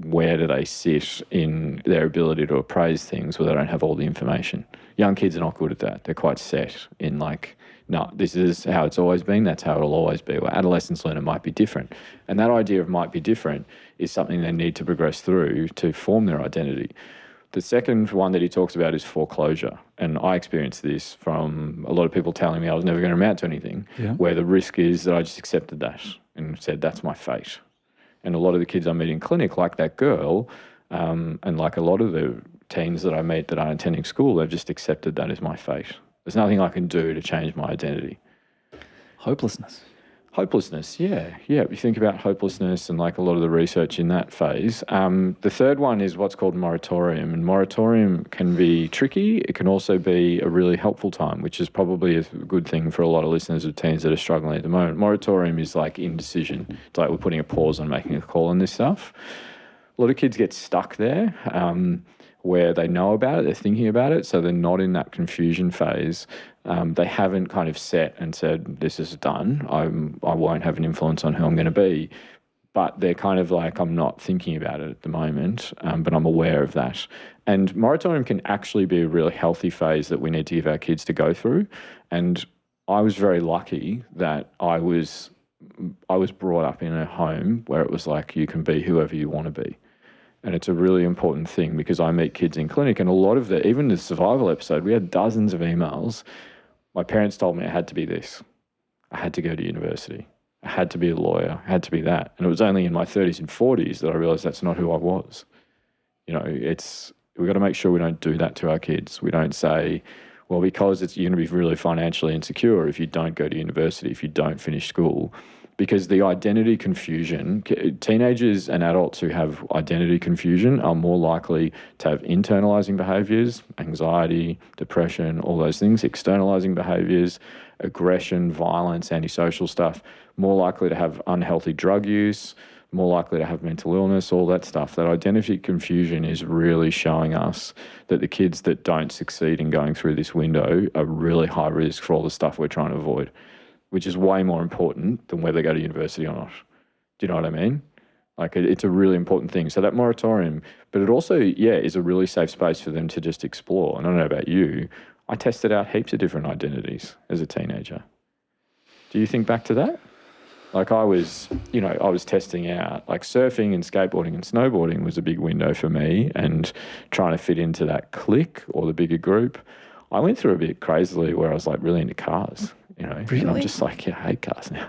where do they sit in their ability to appraise things where they don't have all the information. Young kids are not good at that. They're quite set in like, no, this is how it's always been. That's how it'll always be. Where adolescents learn it might be different. And that idea of might be different is something they need to progress through to form their identity. The second one that he talks about is foreclosure. And I experienced this from a lot of people telling me I was never going to amount to anything, where the risk is that I just accepted that and said, that's my fate. And a lot of the kids I meet in clinic, like that girl, and like a lot of the teens that I meet that aren't attending school, they've just accepted that as my fate. There's nothing I can do to change my identity. Hopelessness. Hopelessness, yeah. You think about hopelessness and like a lot of the research in that phase. The third one is what's called moratorium, and moratorium can be tricky. It can also be a really helpful time, which is probably a good thing for a lot of listeners of teens that are struggling at the moment. Moratorium is like indecision. It's like we're putting a pause on making a call on this stuff. A lot of kids get stuck there where they know about it, they're thinking about it, so they're not in that confusion phase. They haven't kind of set and said, this is done. I won't have an influence on who I'm going to be. But they're kind of like, I'm not thinking about it at the moment, but I'm aware of that. And moratorium can actually be a really healthy phase that we need to give our kids to go through. And I was very lucky that I was brought up in a home where it was like, you can be whoever you want to be. And it's a really important thing because I meet kids in clinic, and a lot of even the survival episode, we had dozens of emails. My parents told me I had to be this. I had to go to university. I had to be a lawyer. I had to be that. And it was only in my 30s and 40s that I realised that's not who I was. We've got to make sure we don't do that to our kids. We don't say, well, because you're going to be really financially insecure if you don't go to university, if you don't finish school. Because the identity confusion, teenagers and adults who have identity confusion are more likely to have internalizing behaviors, anxiety, depression, all those things, externalizing behaviors, aggression, violence, antisocial stuff, more likely to have unhealthy drug use, more likely to have mental illness, all that stuff. That identity confusion is really showing us that the kids that don't succeed in going through this window are really high risk for all the stuff we're trying to avoid, which is way more important than whether they go to university or not. Do you know what I mean? Like, it's a really important thing. So that moratorium, but it also, is a really safe space for them to just explore. And I don't know about you, I tested out heaps of different identities as a teenager. Do you think back to that? Like I was testing out, like surfing and skateboarding and snowboarding was a big window for me, and trying to fit into that clique or the bigger group. I went through a bit crazily where I was like really into cars. Really? And I'm just like, I hate cars now.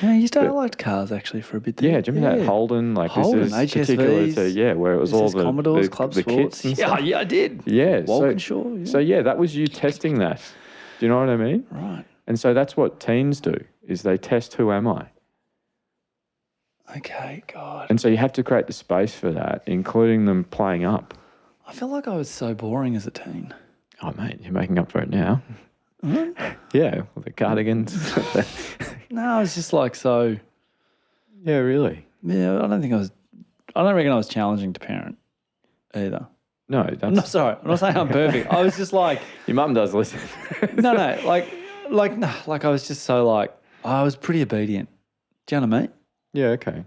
Yeah, you started liked cars actually for a bit there. Yeah, do you remember that Holden? Like Holden, this is particular HSVs, to, where it was all the Commodores, the, Club the Sports. kits and stuff. Yeah, I did. Yeah, Walkinshaw. Yeah. So that was you testing that. Do you know what I mean? Right. And so that's what teens do, is they test who am I. Okay, God. And so you have to create the space for that, including them playing up. I feel like I was so boring as a teen. Oh, mate, you're making up for it now. Yeah, with the cardigans. No, I was just like so. Yeah, really? Yeah, I don't reckon I was challenging to parent either. No, that's... I'm not sorry. I'm not saying I'm perfect. I was just like... Your mum does listen. No, like I was just so like, I was pretty obedient. Do you know what I mean? Yeah, okay.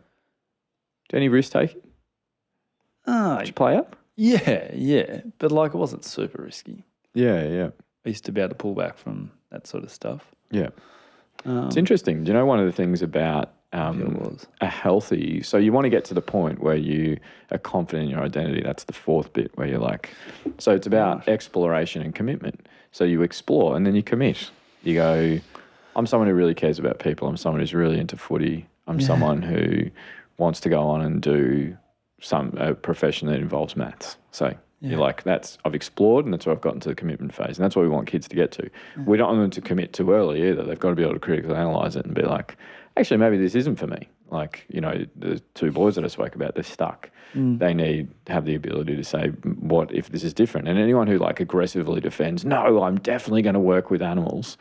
Do any risk taking? Did you play up? Yeah. But like it wasn't super risky. Yeah. I used to be able to pull back from that sort of stuff. Yeah. It's interesting. Do you know one of the things about a healthy... So you want to get to the point where you are confident in your identity. That's the fourth bit where you're like... So it's about exploration and commitment. So you explore and then you commit. You go, I'm someone who really cares about people. I'm someone who's really into footy. I'm someone who wants to go on and do a profession that involves maths. So... You're like, I've explored and that's where I've gotten to the commitment phase. And that's what we want kids to get to. We don't want them to commit too early either. They've got to be able to critically analyse it and be like, actually, maybe this isn't for me. Like, the two boys that I spoke about, they're stuck. They need to have the ability to say, what if this is different? And anyone who like aggressively defends, no, I'm definitely going to work with animals,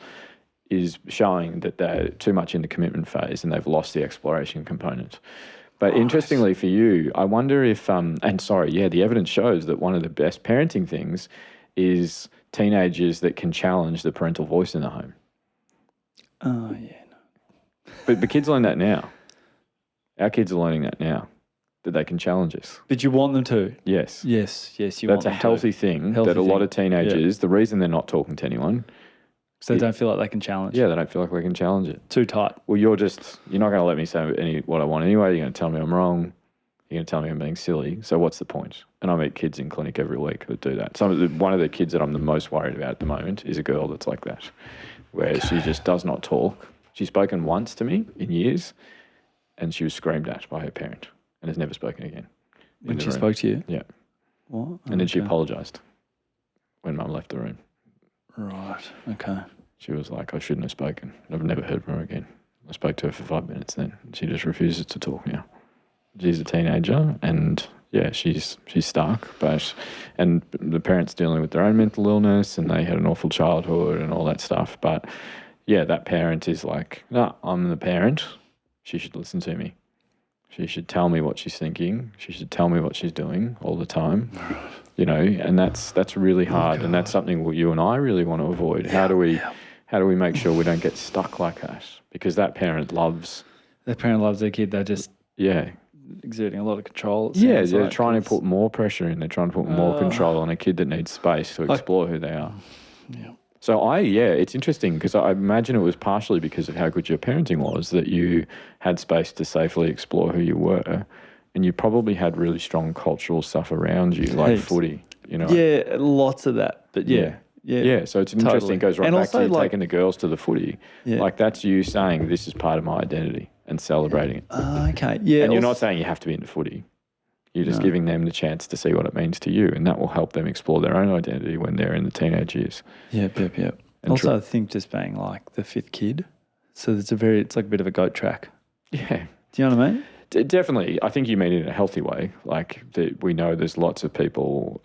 is showing that they're too much in the commitment phase and they've lost the exploration component. But interestingly for you, I wonder if, the evidence shows that one of the best parenting things is teenagers that can challenge the parental voice in the home. Oh, yeah. No. But kids learn that now. Our kids are learning that now, that they can challenge us. But you want them to? Yes. Yes, you That's want them a healthy to. thing Healthy that a lot thing. of teenagers, the reason they're not talking to anyone, So they don't feel like they can challenge. they don't feel like they can challenge it. Too tight. Well, you're not going to let me say what I want anyway. You're going to tell me I'm wrong. You're going to tell me I'm being silly. So what's the point? And I meet kids in clinic every week that do that. One of the kids that I'm the most worried about at the moment is a girl that's like that, where she just does not talk. She's spoken once to me in years, and she was screamed at by her parent and has never spoken again. When she spoke to you? Yeah. What? And then she apologised when Mum left the room. Right. Okay. She was like, I shouldn't have spoken. I've never heard from her again. I spoke to her for 5 minutes then. She just refuses to talk now. She's a teenager and she's stuck, and the parents dealing with their own mental illness and they had an awful childhood and all that stuff. But that parent is like, no, I'm the parent. She should listen to me. She should tell me what she's thinking. She should tell me what she's doing all the time. And that's really hard. And that's something you and I really want to avoid. How do we make sure we don't get stuck like that? Because that parent loves their kid. They're just exerting a lot of control. They're trying to put more pressure in. They're trying to put more control on a kid that needs space to explore who they are. Yeah. So it's interesting because I imagine it was partially because of how good your parenting was that you had space to safely explore who you were, and you probably had really strong cultural stuff around you, like footy. Yeah, lots of that. But yeah. So it's interesting. It goes right back to you taking the girls to the footy. Yeah. Like that's you saying this is part of my identity and celebrating it. Okay. Yeah. And you're not saying you have to be into footy. You're just giving them the chance to see what it means to you, and that will help them explore their own identity when they're in the teenage years. Yep. And also, I think just being like the fifth kid, so it's like a bit of a goat track. Yeah. Do you know what I mean? Definitely. I think you mean it in a healthy way. Like we know there's lots of people,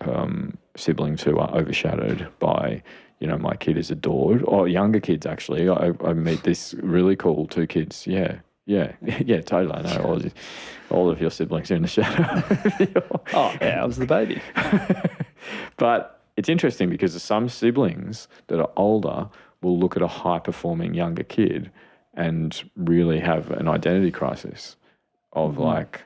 siblings who are overshadowed by, my kid is adored, or younger kids actually. I meet this really cool 2 kids. Yeah, totally. I know all of your siblings are in the shadow. I was the baby. But it's interesting because some siblings that are older will look at a high-performing younger kid and really have an identity crisis of like,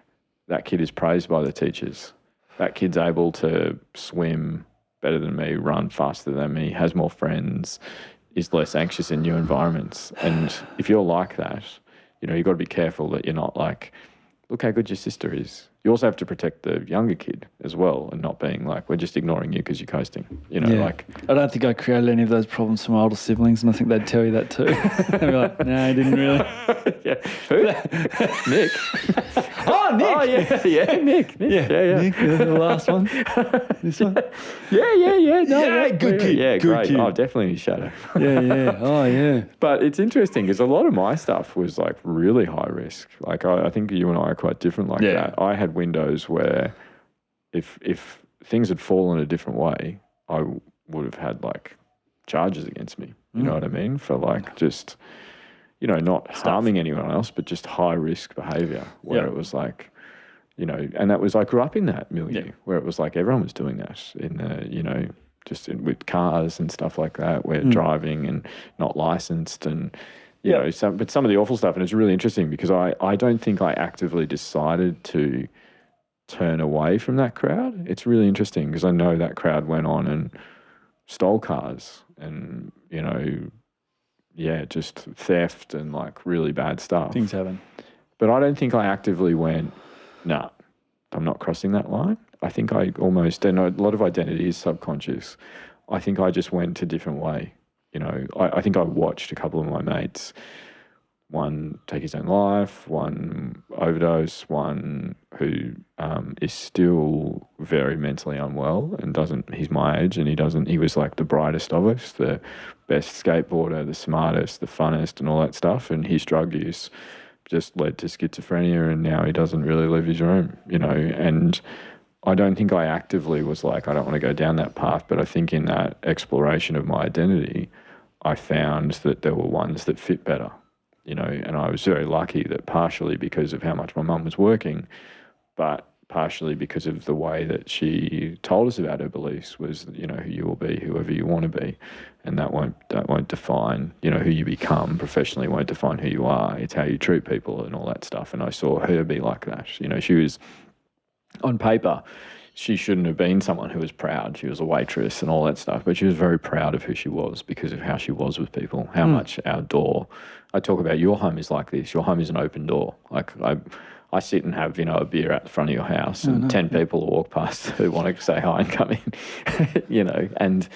that kid is praised by the teachers. That kid's able to swim better than me, run faster than me, has more friends, is less anxious in new environments. And if you're like that, you've got to be careful that you're not like, look how good your sister is. You also have to protect the younger kid as well and not being like, we're just ignoring you because you're coasting. Like... I don't think I created any of those problems for my older siblings, and I think they'd tell you that too. They'd be like, no, I didn't really. Who? Nick. Oh, Nick. Oh, yeah, Nick. Yeah. Nick, the last one. This one. Yeah. No, good kid. Yeah, good great. kid. Oh, definitely his shadow. Yeah. Oh, yeah. But it's interesting because a lot of my stuff was like really high risk. Like I think you and I are quite different like that. I had windows where if things had fallen a different way, I would have had like charges against me. You know what I mean? For like just, not harming anyone else, but just high risk behavior where it was like, and that was, I grew up in that milieu where it was like everyone was doing that in the, with cars and stuff like that, where driving and not licensed and, but some of the awful stuff. And it's really interesting because I don't think I actively decided to turn away from that crowd. It's really interesting because I know that crowd went on and stole cars and, just theft and like really bad stuff. Things happen. But I don't think I actively went, nah, I'm not crossing that line. I think I almost, and a lot of identity is subconscious. I think I just went a different way. I think I watched a couple of my mates, one take his own life, one overdose, one who is still very mentally unwell and he's my age and he was like the brightest of us, the best skateboarder, the smartest, the funnest and all that stuff. And his drug use just led to schizophrenia and now he doesn't really leave his room, and I don't think I actively was like, I don't want to go down that path, but I think in that exploration of my identity, I found that there were ones that fit better you know, and I was very lucky that partially because of how much my mum was working, but partially because of the way that she told us about her beliefs was, you know, you will be whoever you want to be, and that won't define, you know, who you become professionally, won't define who you are. It's how you treat people and all that stuff. And I saw her be like that. You know, she was, on paper, she shouldn't have been someone who was proud. She was a waitress and all that stuff, but she was very proud of who she was because of how she was with people, how much our door. I talk about your home is like this. Your home is an open door. Like I sit and have, you know, a beer at the front of your house and 10 people will walk past who want to say hi and come in, you know. And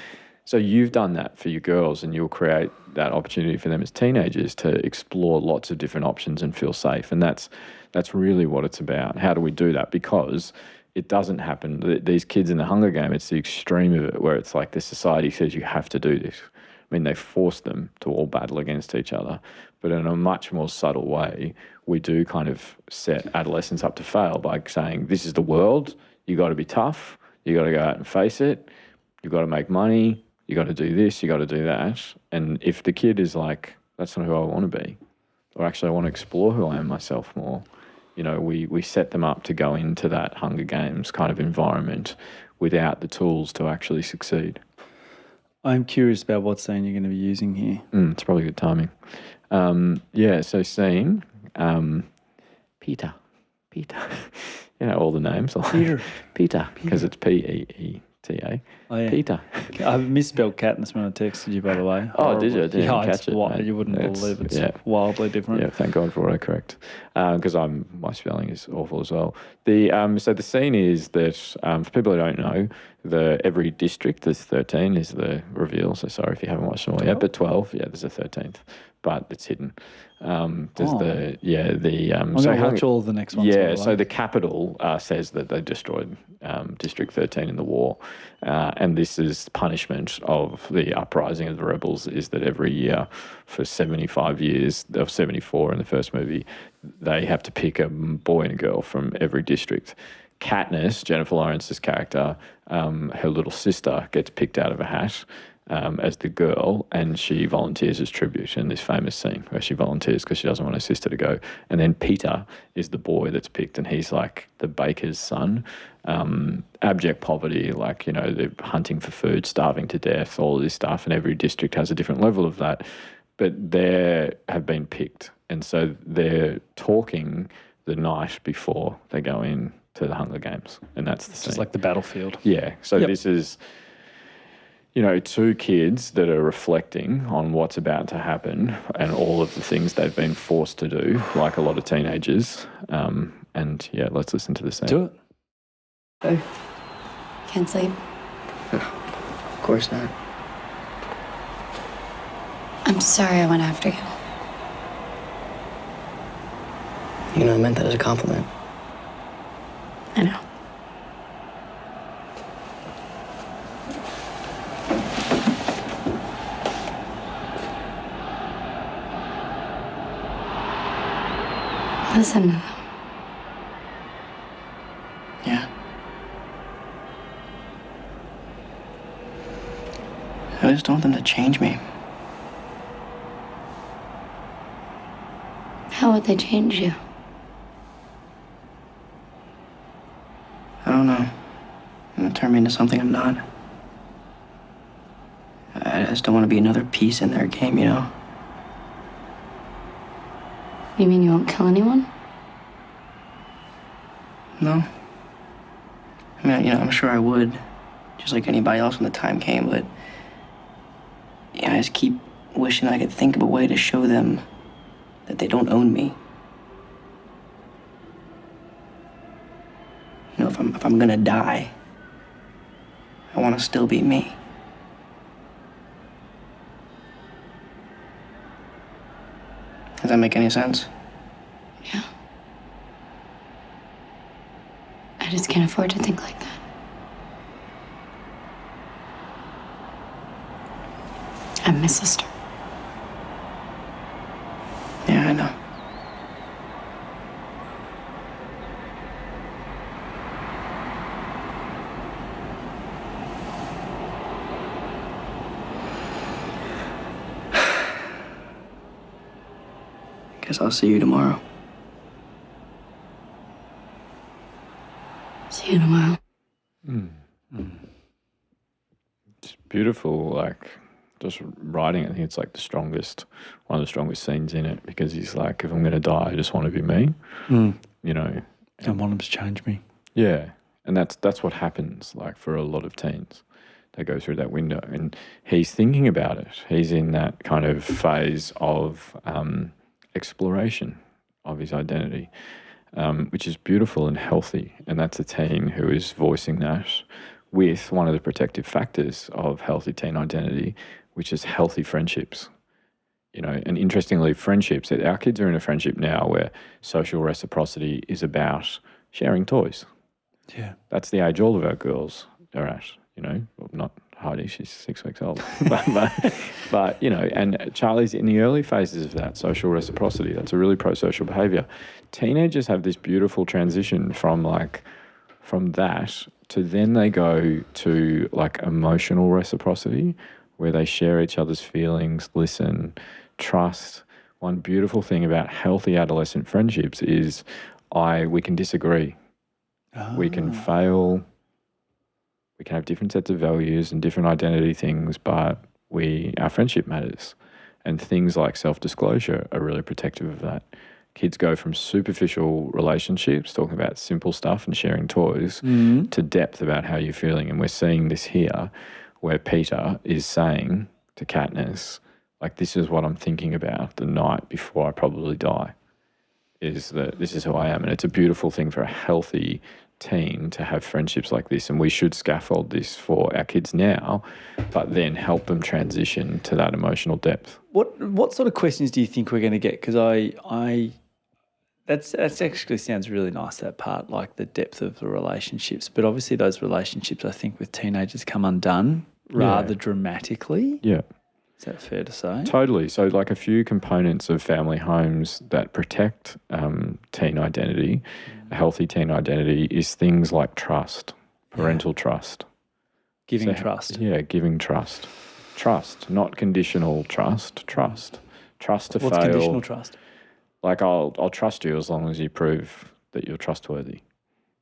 so you've done that for your girls, and you'll create that opportunity for them as teenagers to explore lots of different options and feel safe. And that's really what it's about. How do we do that? Because it doesn't happen. These kids in the Hunger Game, it's the extreme of it where it's like the society says you have to do this. I mean, they force them to all battle against each other. But in a much more subtle way, we do kind of set adolescents up to fail by saying, this is the world, you got to be tough, you got to go out and face it, you got to make money, you got to do this, you got to do that. And if the kid is like, that's not who I want to be, or actually I want to explore who I am myself more, you know, we set them up to go into that Hunger Games kind of environment without the tools to actually succeed. I'm curious about what scene you're going to be using here. It's probably good timing. So scene, Peter. You know, all the names. Peter, because it's Peeta. Oh, yeah. Peter. I misspelled Katniss when I texted you, by the way. Oh, did you? I didn't catch it. Mate. You wouldn't believe it's wildly different. Yeah, thank God for autocorrect. Because my spelling is awful as well. So the scene is that, for people who don't know, every district, there's 13 is the reveal. So sorry if you haven't watched them all yet, but 12, there's a 13th, but it's hidden. I'm going to watch all of the next ones. Yeah, so the capital says that they destroyed District 13 in the war. And this is punishment of the uprising of the rebels, is that every year for 75 years, of 74 in the first movie, they have to pick a boy and a girl from every district. Katniss, Jennifer Lawrence's character, her little sister gets picked out of a hat as the girl, and she volunteers as tribute in this famous scene where she volunteers because she doesn't want her sister to go. And then Peter is the boy that's picked, and he's like the baker's son. Abject poverty, like, you know, they're hunting for food, starving to death, all of this stuff, and every district has a different level of that. But they have been picked, and so they're talking the night before they go in to the Hunger Games, and that's the scene. Just like the battlefield. Yeah, so this is, you know, two kids that are reflecting on what's about to happen and all of the things they've been forced to do, like a lot of teenagers. Let's listen to the scene. Do it. Hey. Can't sleep? Of course not. I'm sorry I went after you. You know, I meant that as a compliment. I know. Listen to them. Yeah. I just don't want them to change me. How would they change you? I don't know. Turn me into something I'm not. I just don't want to be another piece in their game, you know? You mean you won't kill anyone? No. I mean, you know, I'm sure I would, just like anybody else when the time came, but yeah, I just keep wishing I could think of a way to show them that they don't own me. You know, if I'm gonna die, I want to still be me. Does that make any sense? Yeah. I just can't afford to think like that. I'm my sister. Yeah, I know. Guess I'll see you tomorrow. See you tomorrow. It's beautiful, like just writing. I think it's like one of the strongest scenes in it, because he's like, if I'm going to die, I just want to be me, you know. I want him to change me. Yeah, and that's what happens, like for a lot of teens. They go through that window, and he's thinking about it. He's in that kind of phase of exploration of his identity, which is beautiful and healthy. And that's a teen who is voicing that with one of the protective factors of healthy teen identity, which is healthy friendships. You know, and interestingly, friendships, our kids are in a friendship now where social reciprocity is about sharing toys. Yeah. That's the age all of our girls are at, you know. Well, not Heidi, she's 6 weeks old. but, you know, and Charlie's in the early phases of that social reciprocity. That's a really pro-social behaviour. Teenagers have this beautiful transition from that to then they go to like emotional reciprocity, where they share each other's feelings, listen, trust. One beautiful thing about healthy adolescent friendships is we can disagree. We can fail. We can have different sets of values and different identity things, but our friendship matters. And things like self-disclosure are really protective of that. Kids go from superficial relationships, talking about simple stuff and sharing toys, to depth about how you're feeling. And we're seeing this here, where Peter is saying to Katniss, like, this is what I'm thinking about the night before I probably die, is that this is who I am. And it's a beautiful thing for a healthy teen to have friendships like this. And we should scaffold this for our kids now, but then help them transition to that emotional depth. What sort of questions do you think we're going to get? Because that's actually sounds really nice, that part, like the depth of the relationships. But obviously those relationships, I think, with teenagers come undone rather dramatically. Yeah. Is that fair to say? Totally. So like a few components of family homes that protect teen identity, a healthy teen identity, is things like trust, parental trust. Giving trust. Yeah, giving trust. Trust, not conditional trust, trust. Trust to fail. What's conditional trust? Like, I'll trust you as long as you prove that you're trustworthy.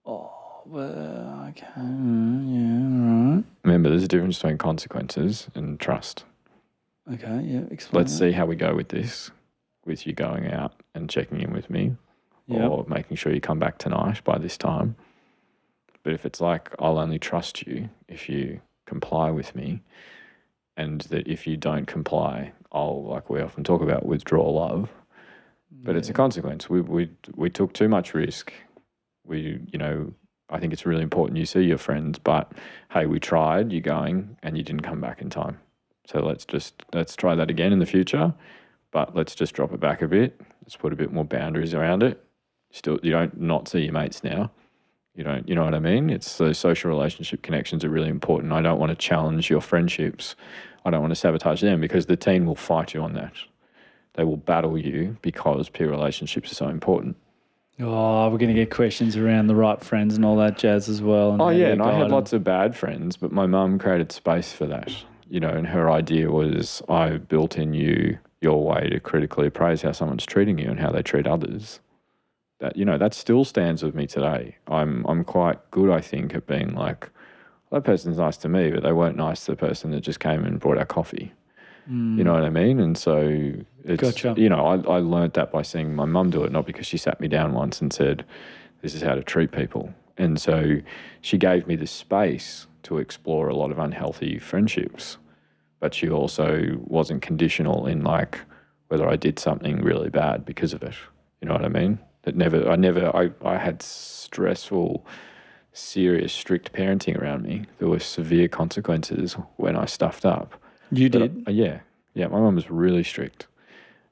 Oh, well, okay. Yeah, all right. Remember, there's a difference between consequences and trust. Okay, yeah, explain. Let's see how we go with this, with you going out and checking in with me, or making sure you come back tonight by this time. But if it's like, I'll only trust you if you comply with me, and that if you don't comply, I'll, like we often talk about, withdraw love. But it's a consequence. We took too much risk. I think it's really important you see your friends, but hey, we tried, you're going, and you didn't come back in time. So let's try that again in the future, but let's just drop it back a bit. Let's put a bit more boundaries around it. Still, you don't not see your mates now. You know what I mean? It's those social relationship connections are really important. I don't want to challenge your friendships. I don't want to sabotage them, because the teen will fight you on that. They will battle you because peer relationships are so important. Oh, we're going to get questions around the right friends and all that jazz as well. And and I had lots of bad friends, but my mum created space for that. And her idea was, I've built in you your way to critically appraise how someone's treating you and how they treat others. That still stands with me today. I'm quite good, I think, at being like, well, that person's nice to me, but they weren't nice to the person that just came and brought our coffee. You know what I mean? And so it's, Gotcha. I learned that by seeing my mum do it, not because she sat me down once and said, this is how to treat people. And so she gave me the space to explore a lot of unhealthy friendships, but she also wasn't conditional in like whether I did something really bad because of it. You know what I mean? I had stressful, serious, strict parenting around me. There were severe consequences when I stuffed up. You did? Yeah. My mum was really strict.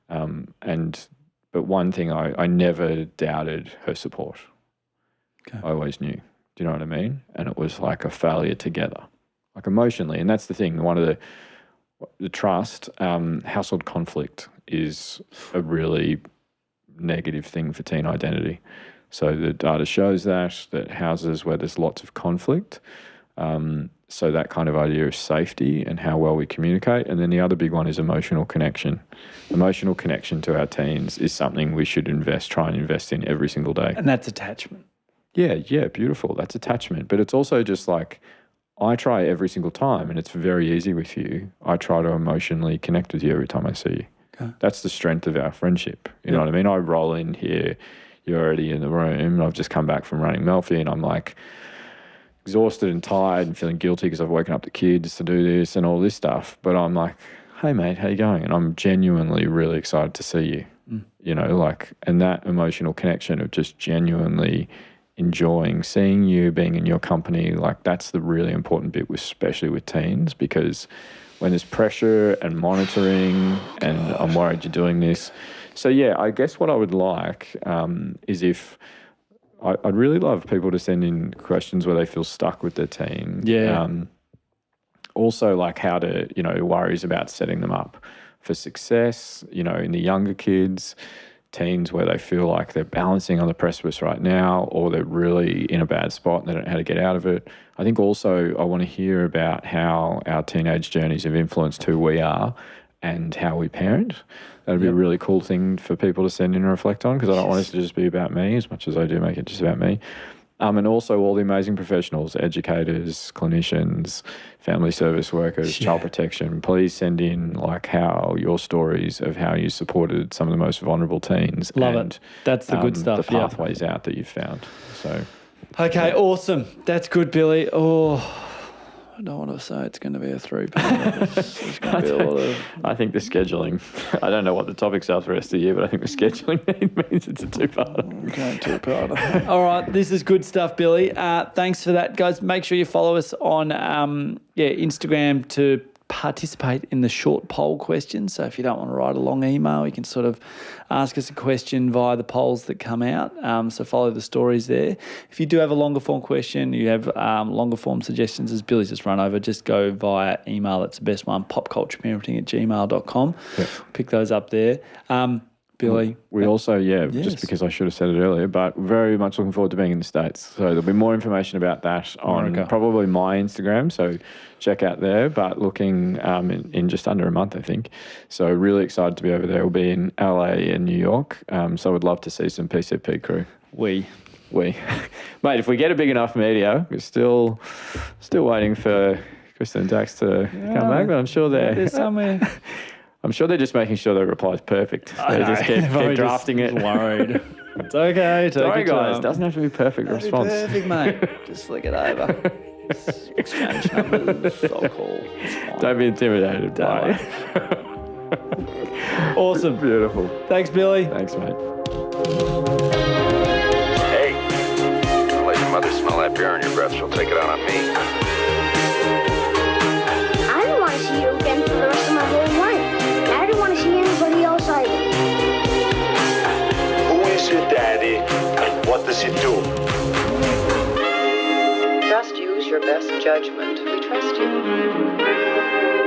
But one thing, I never doubted her support. Okay. I always knew. Do you know what I mean? And it was like a failure together, like emotionally. And that's the thing. One of the trust, household conflict is a really negative thing for teen identity. So the data shows that houses where there's lots of conflict So that kind of idea of safety and how well we communicate. And then the other big one is emotional connection. Emotional connection to our teens is something we should try and invest in every single day. And that's attachment. Yeah, beautiful. That's attachment. But it's also just like, I try every single time, and it's very easy with you. I try to emotionally connect with you every time I see you. Okay. That's the strength of our friendship. You know what I mean? I roll in here, you're already in the room. I've just come back from running Melfi, and I'm like exhausted and tired and feeling guilty because I've woken up the kids to do this and all this stuff. But I'm like, hey mate, how you going? And I'm genuinely really excited to see you. You know, like, and that emotional connection of just genuinely enjoying seeing you, being in your company, like that's the really important bit, especially with teens, because when there's pressure and monitoring and I'm worried you're doing this. So yeah, I guess what I would like is if I'd really love people to send in questions where they feel stuck with their teen. Yeah. Also like how to, you know, worries about setting them up for success, you know, in the younger kids, teens where they feel like they're balancing on the precipice right now or they're really in a bad spot and they don't know how to get out of it. I think also I want to hear about how our teenage journeys have influenced who we are and how we parent. That'd be a really cool thing for people to send in and reflect on, because I don't want it to just be about me as much as I do make it just about me. And also all the amazing professionals, educators, clinicians, family service workers, child protection. Please send in like how your stories of how you supported some of the most vulnerable teens. Love and, it. That's the good stuff. The pathways out that you've found. So, okay, awesome. That's good, Billy. Oh, I don't want to say it's going to be a 3-part. It's going to be a lot of... I think the scheduling, I don't know what the topics are for the rest of the year, but I think the scheduling means it's a 2-parter. Okay, 2-parter. All right, this is good stuff, Billy. Thanks for that, guys. Make sure you follow us on Instagram to participate in the short poll question. So if you don't want to write a long email, you can sort of ask us a question via the polls that come out. So follow the stories there. If you do have a longer form question, you have longer form suggestions, as Billy's just run over, just go via email. That's the best one, popcultureparenting@gmail.com. Yep. Pick those up there. Billy. We also, just because I should have said it earlier, but very much looking forward to being in the States. So there'll be more information about that on probably my Instagram. So check out there, but looking in just under a month, I think. So really excited to be over there. We'll be in LA and New York. So I would love to see some PCP crew. We. Mate, if we get a big enough media, we're still waiting for Kristen and Dax to come back, but I'm sure they're somewhere. I'm sure they're just making sure the reply is perfect. They just keep drafting it. Worried. It's okay. Sorry, guys. It doesn't have to be perfect response. Perfect, mate. Just flick it over. Exchange numbers. I'll call. Don't be intimidated by it. Awesome. Beautiful. Thanks, Billy. Thanks, mate. Hey, don't let your mother smell that beer on your breath. She'll take it out on me. I don't want to see you again for the rest of my whole life. I don't want to see anybody else either. Who is your daddy and what does he do? Just use your best judgment. We trust you.